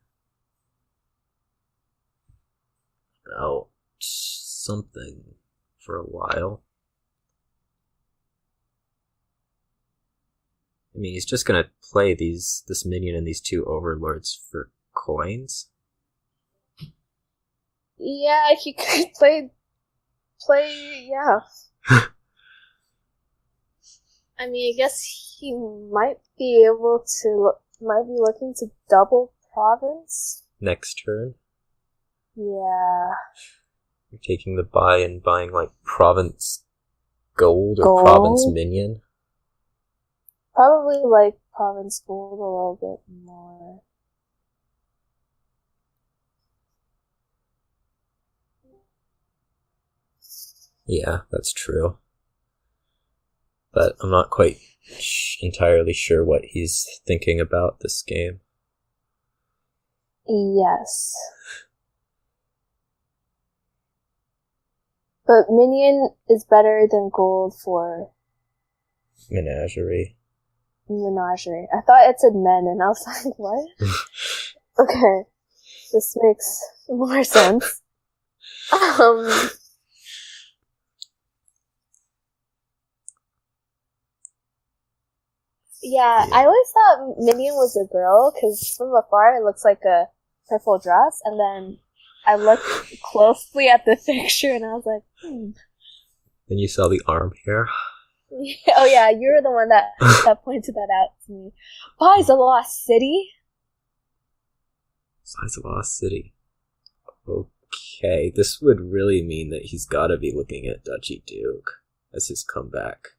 B: about something for a while. I mean, he's just gonna play this minion and these two overlords for coins.
A: Yeah, he could play, yeah. I mean, I guess he might be looking to double province.
B: Next turn.
A: Yeah.
B: You're taking the buy and buying, like, province gold or province minion.
A: Probably like province gold a little bit more.
B: Yeah, that's true. But I'm not quite entirely sure what he's thinking about this game.
A: Yes. But minion is better than gold for
B: Menagerie.
A: I thought it said men, and I was like, what? Okay. This makes more sense. Yeah, I always thought Minion was a girl, because from afar it looks like a purple dress, and then I looked closely at the picture, and I was like,
B: Then you saw the arm hair.
A: Oh yeah, you were the one that pointed that out to me. Buys a lost city?
B: Size of Lost City. Okay, this would really mean that he's gotta be looking at Duchy Duke as his comeback.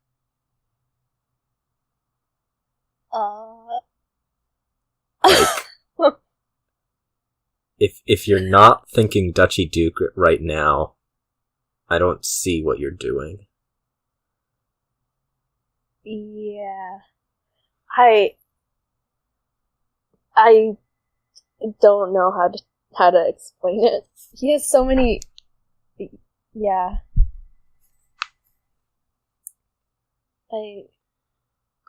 B: If you're not thinking Duchy Duke right now, I don't see what you're doing.
A: Yeah. I don't know how to explain it. He has so many. Yeah.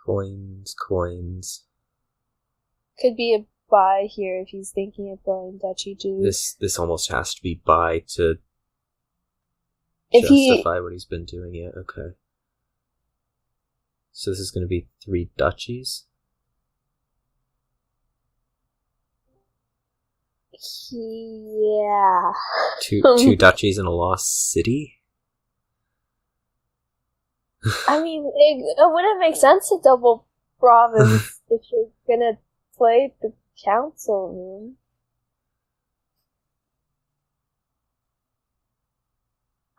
B: Coins.
A: Could be a buy here if he's thinking of going Duchy Duke.
B: This almost has to be buy to justify what he's been doing. Yeah, okay. So this is going to be 3 duchies?
A: Yeah.
B: Two duchies in a lost city?
A: I mean, it wouldn't make sense to double province if you're gonna play the council room.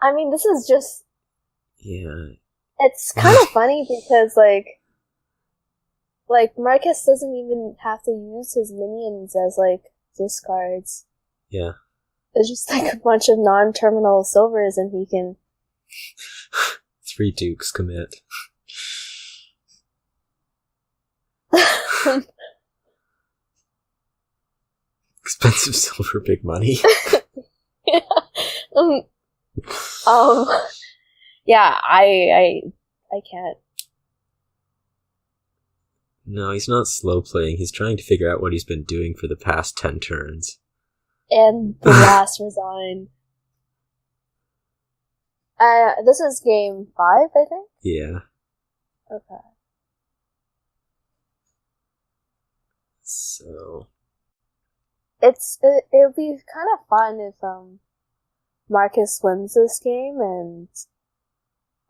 A: I mean, this is just...
B: Yeah.
A: It's kind of funny because, like, Marcus doesn't even have to use his minions as, like, discards.
B: Yeah.
A: It's just, like, a bunch of non-terminal silvers and he can...
B: 3 dukes commit. Expensive silver, big money.
A: Yeah. Yeah, I can't.
B: No, he's not slow playing. He's trying to figure out what he's been doing for the past 10 turns.
A: And the last resign. This is game 5, I think?
B: Yeah.
A: Okay.
B: So...
A: It'll be kind of fun if, Marcus wins this game, and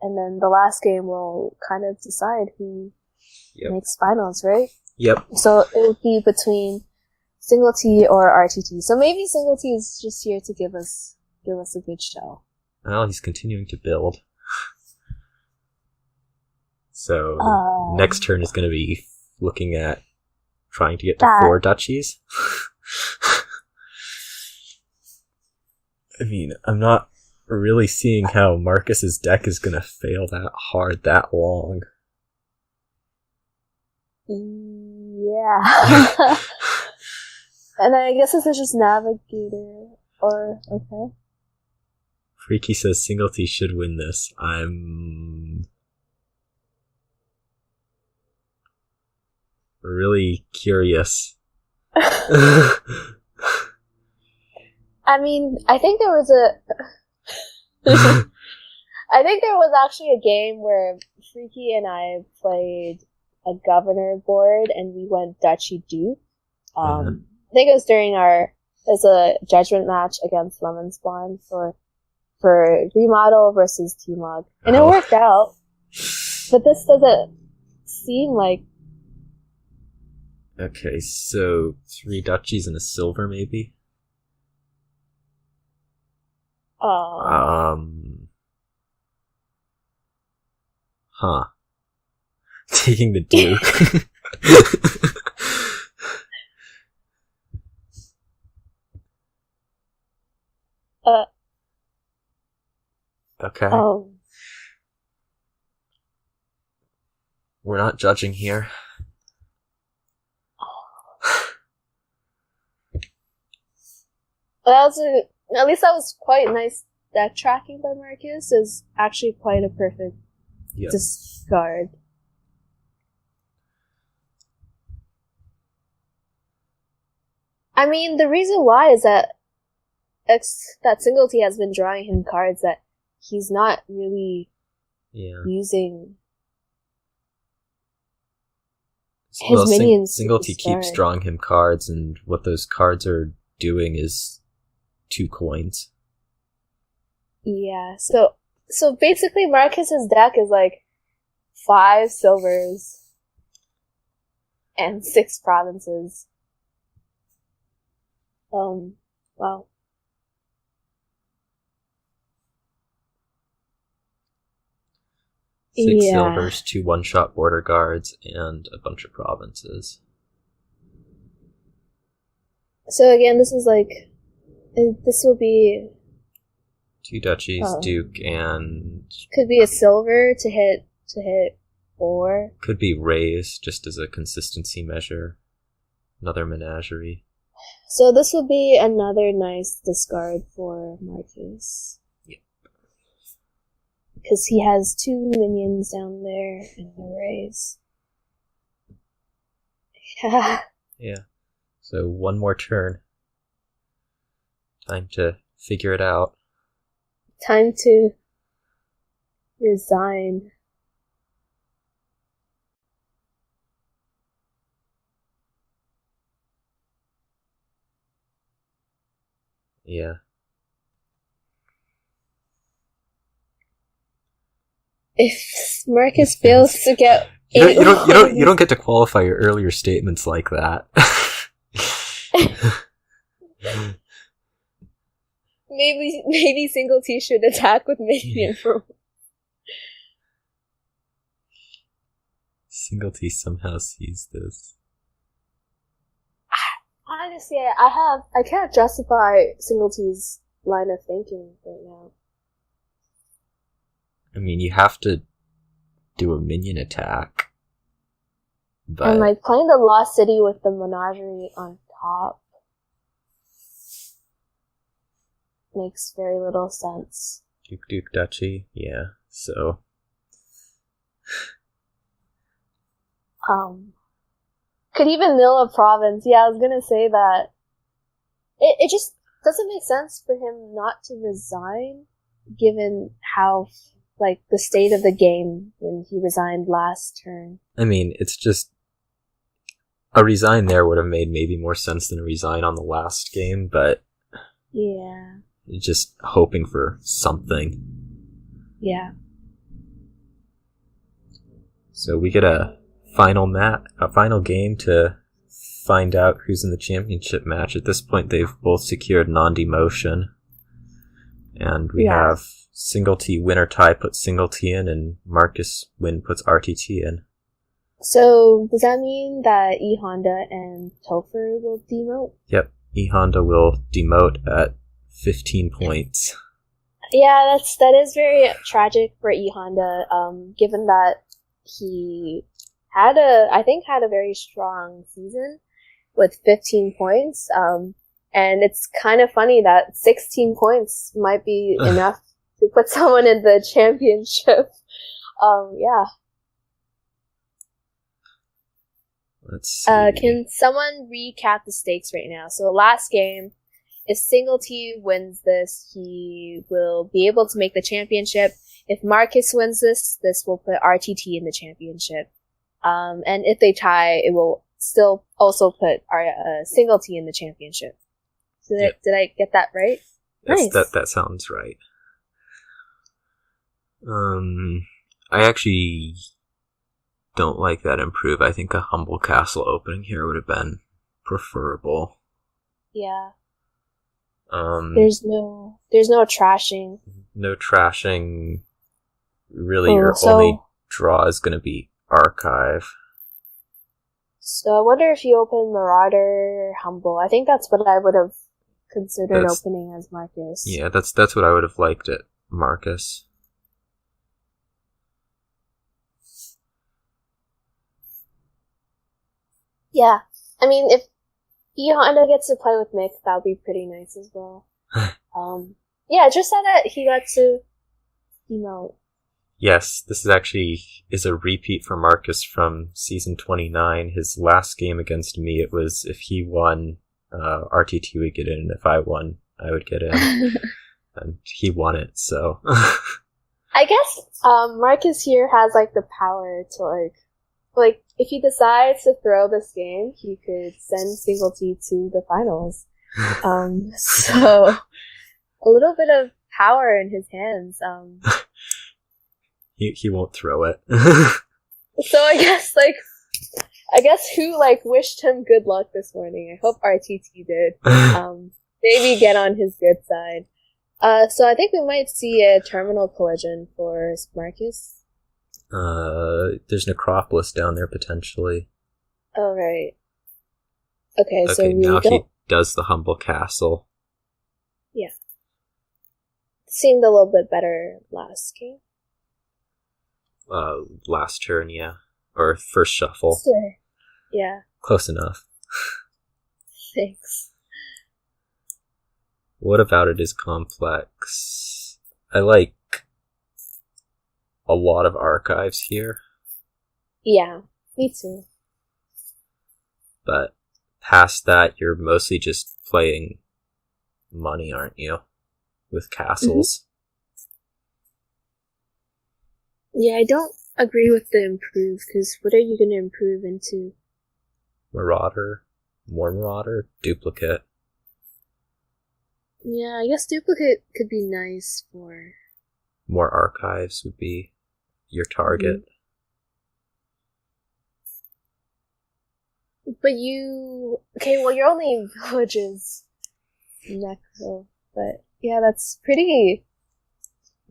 A: then the last game will kind of decide who makes finals, right?
B: Yep.
A: So it would be between singletee or RTT. So maybe singletee is just here to give us a good show.
B: Well, he's continuing to build. So next turn is going to be looking at trying to get to 4 duchies. I mean, I'm not really seeing how Marcus's deck is going to fail that hard that long.
A: Yeah. And I guess this is just Navigator, or, okay.
B: Freaky says Singletee should win this. I'm really curious.
A: I mean, I think there was actually a game where Freaky and I played a governor board and we went Duchy Duke. I think it was during a judgment match against Lemon Spawn for remodel versus T-Mog. And it worked out. But this doesn't seem like...
B: Okay, so 3 duchies and a silver, maybe? Taking the Duke. Okay. We're not judging here.
A: At least that was quite nice deck tracking by Marcus. Is actually quite a perfect discard. I mean, the reason why is that Singletee has been drawing him cards that he's not really using his minions.
B: Singletee keeps drawing him cards, and what those cards are doing is 2 coins.
A: Yeah, so basically Marcus's deck is like 5 silvers and 6 provinces. Wow.
B: 6 silvers, 2 one-shot border guards, and a bunch of provinces.
A: So again, this is like... This will be...
B: 2 duchies, Duke, and...
A: Could be a silver to hit 4.
B: Could be raise, just as a consistency measure. Another menagerie.
A: So this would be another nice discard for Marcus.
B: Yep.
A: Because he has 2 minions down there in the raise.
B: Yeah. So 1 more turn. Time to figure it out.
A: Time to resign.
B: Yeah.
A: If Marcus fails to get...
B: You don't get to qualify your earlier statements like that.
A: Maybe Singletee should attack with minion for...
B: Singletee somehow sees this.
A: Honestly, I can't justify Singletee's line of thinking right now.
B: I mean, you have to do a minion attack. But...
A: And like playing the Lost City with the Menagerie on top makes very little sense.
B: Duke Duchy, yeah. So
A: could even mill a province. Yeah, I was gonna say that it just doesn't make sense for him not to resign, given how like the state of the game when he resigned last turn.
B: I mean, it's just a resign there would have made maybe more sense than a resign on the last game, but
A: yeah,
B: just hoping for something.
A: Yeah. So
B: we get a final game to find out who's in the championship match. At this point, they've both secured non-demotion, and we have Singletee winner tie puts Singletee in, and Marcus win puts RTT in.
A: So does that mean that E Honda and Topher will demote?
B: Yep, E Honda will demote at 15 points.
A: Yeah, that is very tragic for E Honda, given that he had a very strong season with 15 points. And it's kind of funny that 16 points might be enough to put someone in the championship. Yeah.
B: Let's see.
A: Can someone recap the stakes right now? So last game, if singletee wins this, he will be able to make the championship. If Marcus wins this will put RTT in the championship. And if they tie, it will still also put our singletee in the championship. Did I get that right?
B: Yes,
A: Nice.
B: that sounds right. I actually don't like that improve. I think a humble castle opening here would have been preferable.
A: Yeah. There's no trashing.
B: No trashing. Really, your only draw is going to be archive.
A: So I wonder if you open Marauder or Humble. I think that's what I would have considered opening as Marcus.
B: Yeah, that's what I would have liked at Marcus.
A: Yeah. I mean, if Johanna gets to play with Mick, that would be pretty nice as well. Yeah, I just saw that he got to emote.
B: Yes, this is a repeat for Marcus from season 29. His last game against me, it was if he won, RTT would get in, and if I won, I would get in. And he won it, so.
A: I guess, Marcus here has, like, the power to, like, if he decides to throw this game, he could send singletee to the finals. So, a little bit of power in his hands.
B: He won't throw it.
A: So I guess who, wished him good luck this morning? I hope RTT did. Maybe get on his good side. So I think we might see a terminal collision for Marcus.
B: There's Necropolis down there potentially.
A: Oh, right. Okay, so we
B: now
A: don't...
B: he does the humble castle.
A: Yeah. Seemed a little bit better last game.
B: Last turn, yeah. Or first shuffle.
A: Sure. Yeah.
B: Close enough.
A: Thanks.
B: What about it is complex? I like a lot of archives here.
A: Yeah, me too.
B: But past that, you're mostly just playing money, aren't you? With castles.
A: Yeah, I don't agree with the improve, because what are you going to improve into?
B: Marauder, more Marauder, duplicate.
A: Yeah, I guess duplicate could be nice for...
B: More archives would be your target.
A: But okay, well, your only village is Necro, but yeah, that's pretty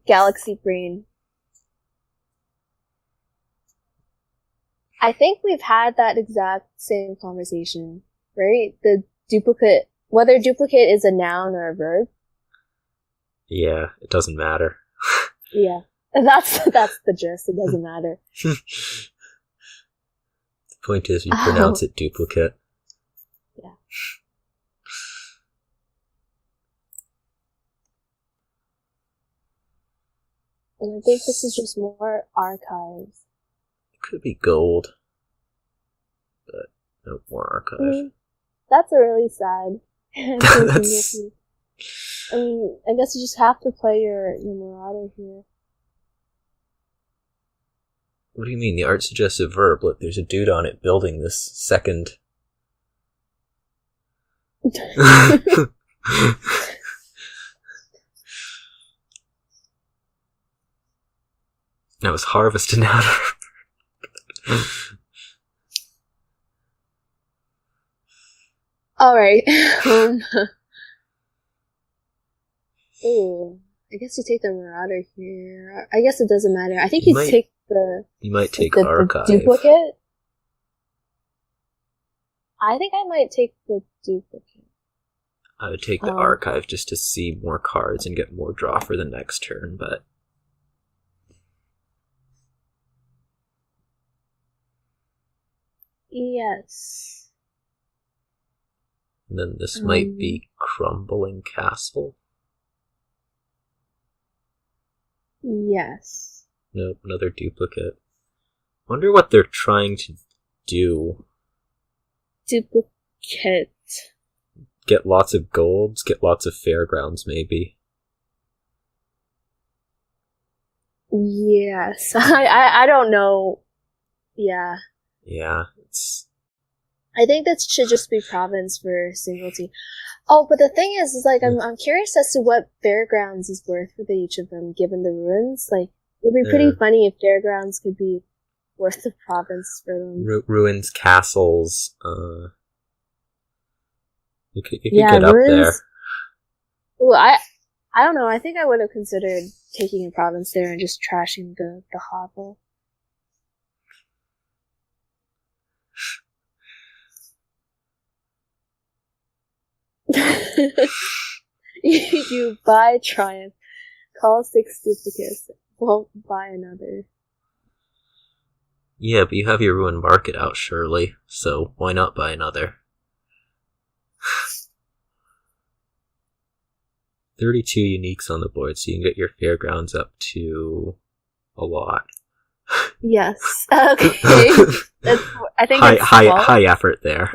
A: galaxy brain. I think we've had that exact same conversation, right? The duplicate, whether duplicate is a noun or a verb.
B: Yeah, it doesn't matter.
A: Yeah, and that's the gist. It doesn't matter.
B: The point is, you pronounce it duplicate.
A: Yeah. And I think this is just more archives.
B: It could be gold, but no more archive.
A: That's a really sad.
B: That's...
A: I mean, I guess you just have to play your Marauder here.
B: What do you mean? The art suggests a verb. Look, there's a dude on it building this second. Now it's harvested out.
A: Alright. Ooh. I guess you take the Marauder here. I guess it doesn't matter. I think you take the...
B: You might take archive.
A: The duplicate? I think I might take the duplicate.
B: I would take the archive just to see more cards and get more draw for the next turn, but...
A: Yes.
B: And then this might be Crumbling Castle.
A: Yes.
B: Nope, another duplicate. Wonder what they're trying to do.
A: Duplicate.
B: Get lots of golds, get lots of fairgrounds, maybe.
A: Yes. I don't know. Yeah.
B: Yeah, it's...
A: I think that should just be province for singletee. Oh, but the thing is like, I'm curious as to what fairgrounds is worth for each of them, given the ruins. Like, it'd be pretty funny if fairgrounds could be worth the province for them.
B: Ruins, castles, you could
A: yeah,
B: get up
A: ruins,
B: there.
A: Well, I don't know. I think I would have considered taking a province there and just trashing the hovel. You buy Triumph, call 6 duplicates, won't buy another.
B: Yeah, but you have your ruin market out, surely, so why not buy another? 32 uniques on the board, so you can get your fairgrounds up to a lot.
A: Yes. Okay. I think
B: high effort there.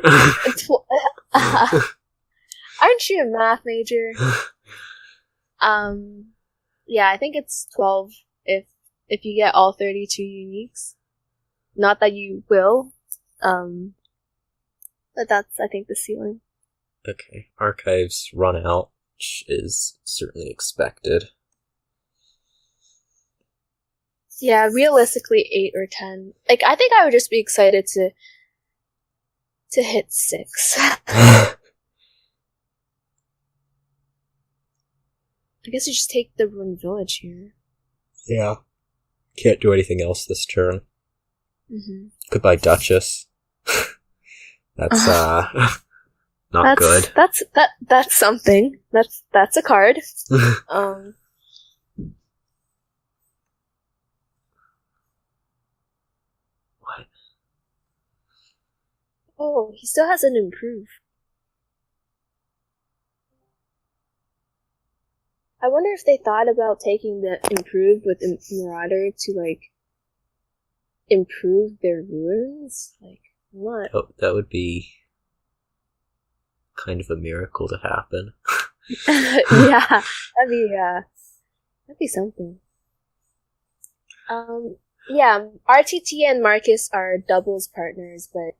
A: Aren't you a math major? Yeah, I think it's 12 if you get all 32 uniques. Not that you will, but that's, I think, the ceiling.
B: Okay, archives run out, which is certainly expected.
A: Yeah, realistically 8 or 10. Like, I think I would just be excited to hit 6. I guess you just take the ruined village here.
B: Yeah. Can't do anything else this turn.
A: Mm-hmm.
B: Goodbye, Duchess. That's, not good.
A: That's something. That's a card.
B: What?
A: Oh, he still hasn't improved. I wonder if they thought about taking the improved with Marauder to, like, improve their ruins? Like, what?
B: Oh, that would be kind of a miracle to happen.
A: Yeah, that'd be something. Yeah, RTT and Marcus are doubles partners, but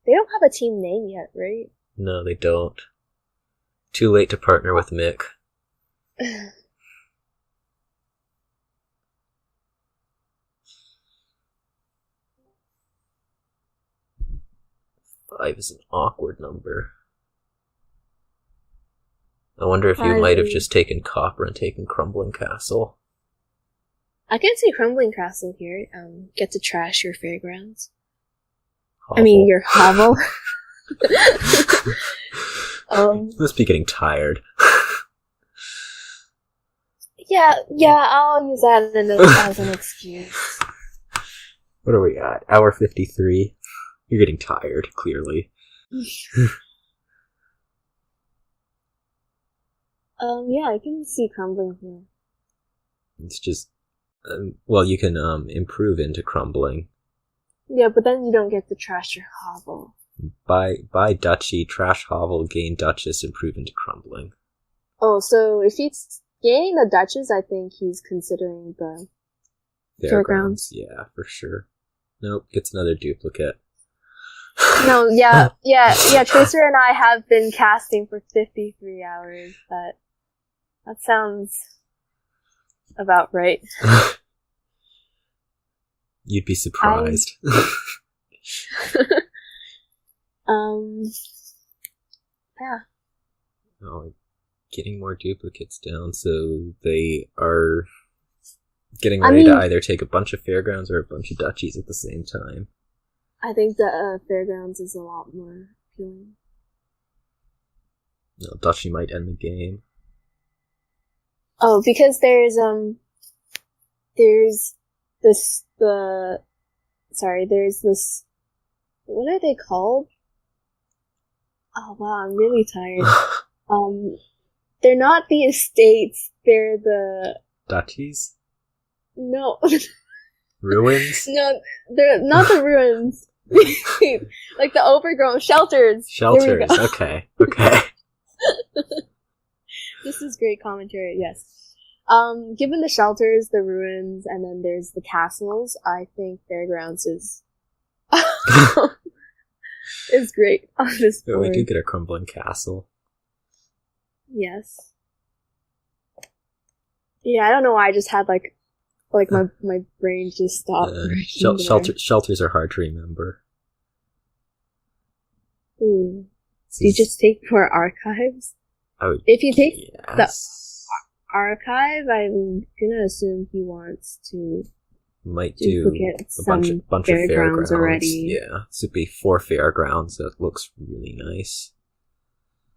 A: they don't have a team name yet, right?
B: No, they don't. Too late to partner with Mick. 5 is an awkward number. I wonder if you might have just taken Copper and taken Crumbling Castle.
A: I can see Crumbling Castle here. Get to trash your fairgrounds.
B: Hovel.
A: I mean, your hovel.
B: Must be getting tired.
A: Yeah, I'll use that as an excuse.
B: What are we at? Hour 53? You're getting tired, clearly.
A: Yeah, I can see Crumbling here.
B: It's just... well, you can improve into Crumbling.
A: Yeah, but then you don't get to trash your hovel.
B: Buy Duchy, trash hovel, gain Duchess, improve into Crumbling.
A: Oh, so if he's gaining the Duchess, I think he's considering the fairgrounds.
B: Yeah, for sure. Nope, gets another duplicate.
A: No, yeah, Tracer and I have been casting for 53 hours. That sounds about right.
B: You'd be surprised.
A: Yeah.
B: Oh, getting more duplicates down, so they are getting ready to either take a bunch of fairgrounds or a bunch of duchies at the same time.
A: I think the fairgrounds is a lot more appealing.
B: No, duchy might end the game.
A: Oh, because there's this, what are they called? Oh wow, I'm really tired. They're not the estates, they're the...
B: Duchies?
A: No.
B: Ruins?
A: No, they're not the ruins. Like the overgrown shelters.
B: Shelters, okay.
A: This is great commentary, yes. Given the shelters, the ruins, and then there's the castles, I think Fairgrounds is is great on this board.
B: We do get a crumbling castle.
A: Yes. Yeah, I don't know why I just had my brain just stopped.
B: Shelters are hard to remember.
A: Ooh. Do you just take more archives? If you take the archive, I'm gonna assume he wants to
B: might do a bunch of fairgrounds already. Yeah, this would be 4 fairgrounds. That looks really nice.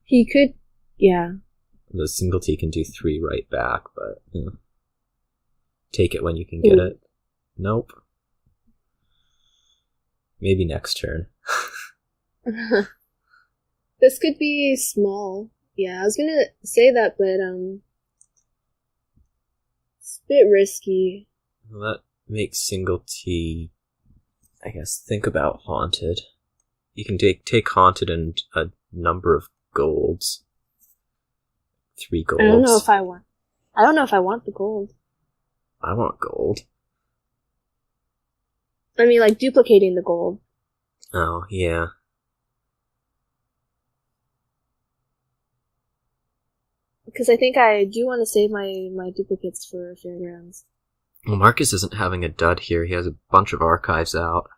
A: He could, yeah.
B: The singletee can do 3 right back, but take it when you can get it. Nope. Maybe next turn.
A: This could be small. Yeah, I was gonna say that, but it's a bit risky.
B: Well, that makes singletee, I guess, think about haunted. You can take haunted and a number of golds. 3 golds.
A: I don't know if I want the gold.
B: I want gold.
A: I mean, like, duplicating the gold.
B: Oh, yeah.
A: Because I think I do want to save my duplicates for Fairgrounds.
B: Well, Marcus isn't having a dud here. He has a bunch of archives out.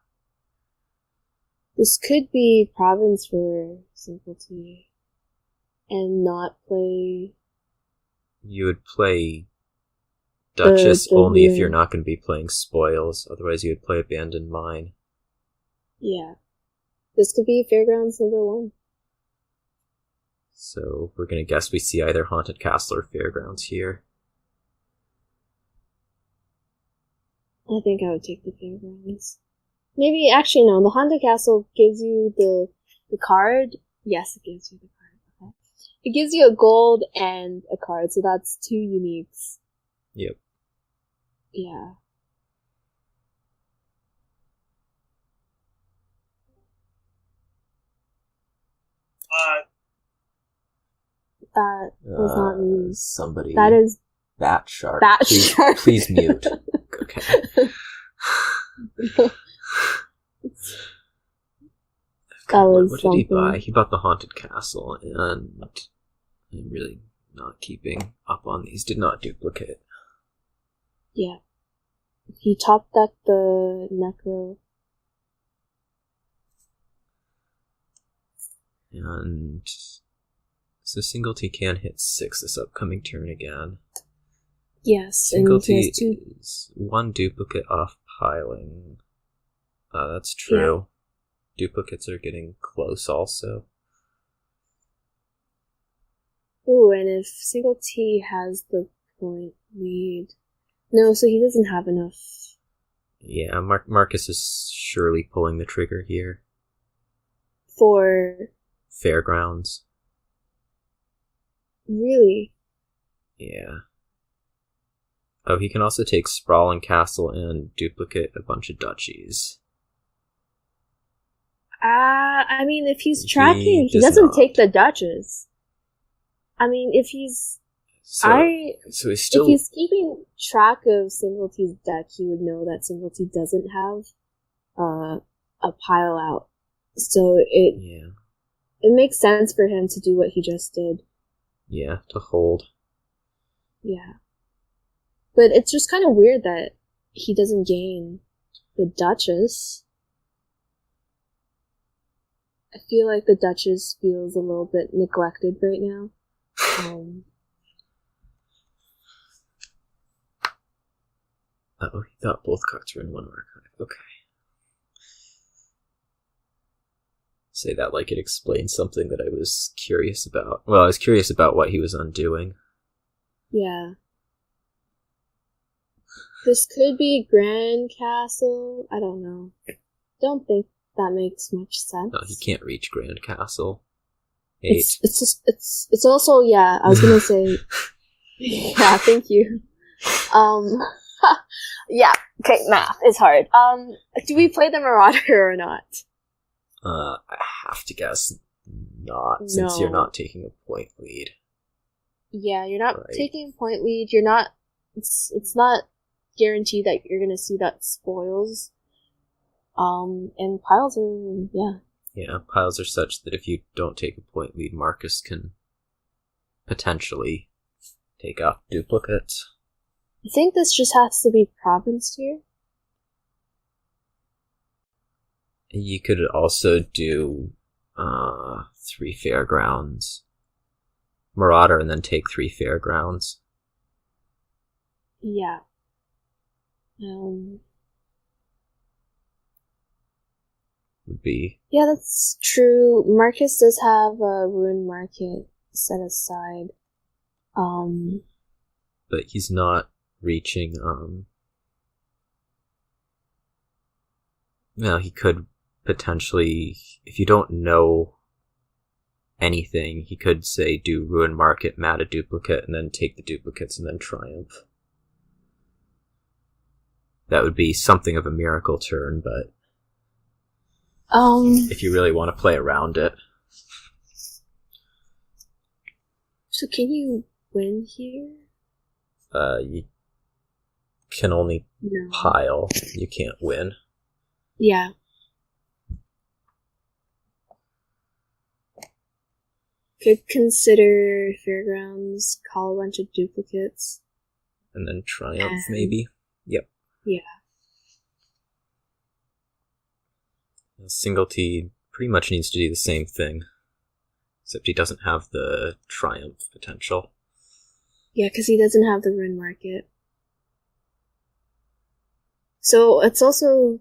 A: This could be province for singletee. And not play...
B: You would play Duchess only if you're not going to be playing spoils. Otherwise you would play Abandoned Mine.
A: Yeah. This could be Fairgrounds number 1.
B: So we're going to guess we see either Haunted Castle or Fairgrounds here.
A: I think I would take the Fairgrounds. Maybe, actually no, the Haunted Castle gives you the card. Yes, it gives you the card. Okay. It gives you a gold and a card, so that's 2 uniques.
B: Yep.
A: Yeah. That was not me.
B: Somebody.
A: That is
B: Bat Shark.
A: Shark.
B: Please mute. Okay. What did he buy? He bought the Haunted Castle, and I'm really not keeping up on these. Did not duplicate.
A: Yeah. He top decked the Necro.
B: And so singletee can hit 6 this upcoming turn again.
A: Yes,
B: singletee is 1 duplicate off piling. That's true. Yeah. Duplicates are getting close also.
A: Ooh, and if singletee has the point lead... No, so he doesn't have enough.
B: Yeah, Marcus is surely pulling the trigger here.
A: For...
B: Fairgrounds.
A: Really?
B: Yeah. Oh, he can also take Sprawling Castle and duplicate a bunch of duchies.
A: I mean, if he's tracking, he doesn't take the duchess. I mean, if he's...
B: So he's still...
A: If he's keeping track of singletee's deck, he would know that singletee doesn't have a pile out. So it makes sense for him to do what he just did.
B: Yeah, to hold.
A: Yeah. But it's just kind of weird that he doesn't gain the Duchess. I feel like the Duchess feels a little bit neglected right now.
B: Oh, he thought both cards were in 1 archive. Okay. Say that like it explains something that I was curious about. Well, I was curious about what he was undoing.
A: Yeah. This could be Grand Castle. I don't know. Don't think that makes much sense.
B: No, he can't reach Grand Castle. 8.
A: It's also, yeah, I was gonna say, yeah, thank you. Yeah, okay, math is hard. Do we play the Marauder or not?
B: I have to guess not, since you're not taking a point lead.
A: Yeah, you're not taking a point lead. You're not. It's not guaranteed that you're gonna see that spoils. And piles are
B: Yeah, piles are such that if you don't take a point lead, Marcus can potentially take off duplicates.
A: I think this just has to be province here.
B: You could also do 3 fairgrounds. Marauder and then take 3 fairgrounds.
A: Yeah.
B: Would be.
A: Yeah, that's true. Marcus does have a ruined market set aside.
B: But he's not reaching, no, he could potentially, if you don't know anything, he could say do ruin market, mat a duplicate, and then take the duplicates and then triumph. That would be something of a miracle turn, but if you really want to play around it.
A: So can you win here?
B: You can only pile. You can't win.
A: Yeah. Could consider fairgrounds, call a bunch of duplicates.
B: And then triumph, maybe? Yep.
A: Yeah.
B: Singletee pretty much needs to do the same thing. Except he doesn't have the triumph potential.
A: Yeah, because he doesn't have the ruin market. So it's also...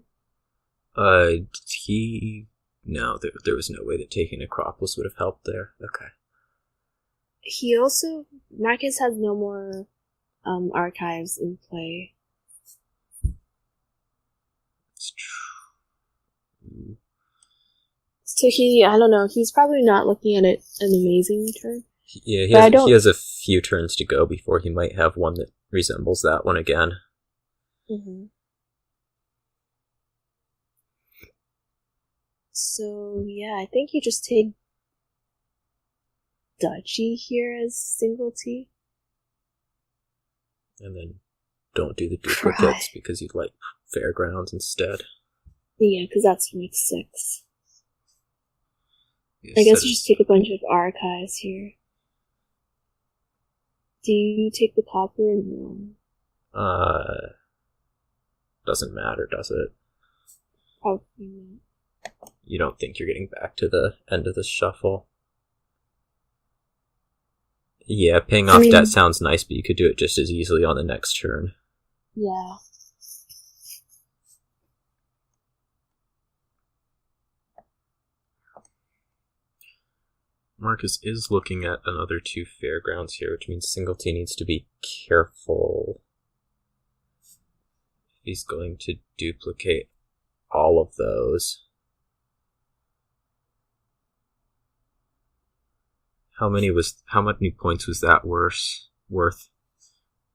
B: No, there was no way that taking Acropolis would have helped there. Okay.
A: He also... Marcus has no more archives in play.
B: It's true.
A: So I don't know, he's probably not looking at it an amazing turn.
B: Yeah, he has a few turns to go before he might have one that resembles that one again.
A: Mm-hmm. So, yeah, I think you just take Duchy here as Singletee.
B: And then don't do the duplicates because you'd like Fairgrounds instead.
A: Yeah, because that's worth 6. I guess you just take a bunch of archives here. Do you take the copper or no?
B: Doesn't matter, does it?
A: Probably not.
B: You don't think you're getting back to the end of the shuffle? Yeah, paying off debt sounds nice, but you could do it just as easily on the next turn.
A: Yeah.
B: Marcus is looking at another 2 fairgrounds here, which means Singletee needs to be careful. He's going to duplicate all of those. How many points was that worth?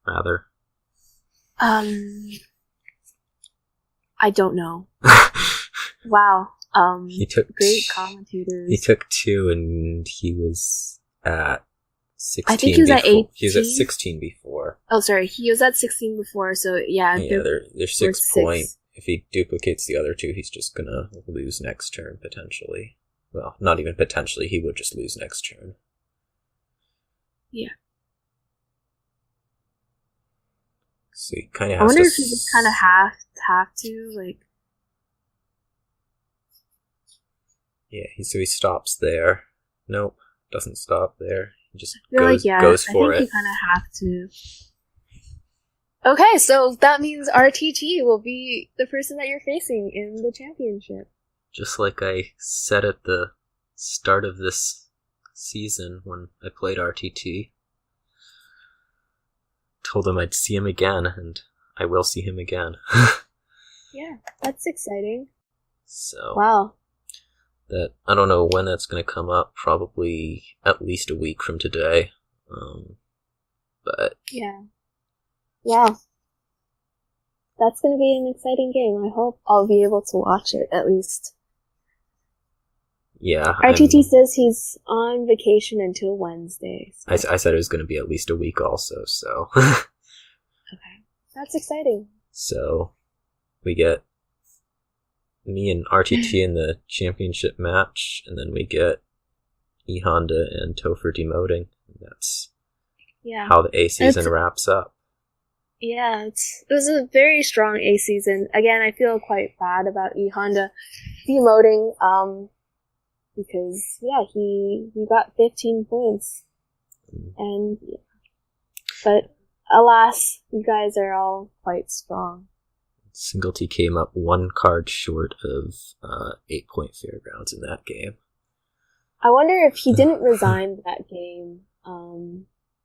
B: Rather.
A: I don't know. Wow.
B: He took
A: great commentators.
B: He took 2 and he was at 16.
A: I think he was at 18.
B: He was at 16 before.
A: Oh, sorry. He was at 16 before, so yeah.
B: Yeah, they're 6 points. If he duplicates the other 2, he's just gonna lose next turn, potentially. Well, not even potentially, he would just lose next turn.
A: Yeah.
B: So he kind of has
A: I wonder if he just kind of have to, like...
B: Yeah, so he stops there. Nope, doesn't stop there. He just
A: goes
B: for it.
A: I think he kind of have to. Okay, so that means RTT will be the person that you're facing in the championship.
B: Just like I said at the start of this season when I played RTT. Told him I'd see him again, and I will see him again.
A: Yeah, that's exciting.
B: So...
A: Wow.
B: That I don't know when that's going to come up. Probably at least a week from today. But
A: yeah, wow. that's going to be an exciting game. I hope I'll be able to watch it at least.
B: Yeah.
A: RTT says he's on vacation until Wednesday. So.
B: I said it was going to be at least a week also, so.
A: Okay. That's exciting.
B: So, we get me and RTT in the championship match, and then we get E Honda and Topher demoting. That's how the A season wraps up.
A: Yeah, it was a very strong A season. Again, I feel quite bad about E Honda demoting, because he got 15 points, but alas, you guys are all quite strong.
B: Singletee came up one card short of 8-point Fairgrounds in that game.
A: I wonder if he didn't resign that game.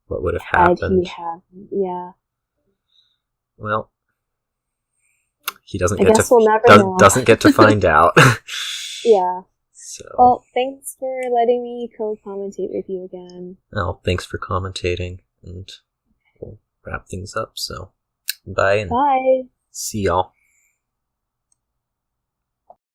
B: What would have happened?
A: Yeah.
B: Well, he doesn't get to find out.
A: Yeah.
B: So.
A: Well, thanks for letting me co-commentate with you again.
B: Oh, thanks for commentating, and we'll wrap things up. So, bye.
A: Bye.
B: See y'all.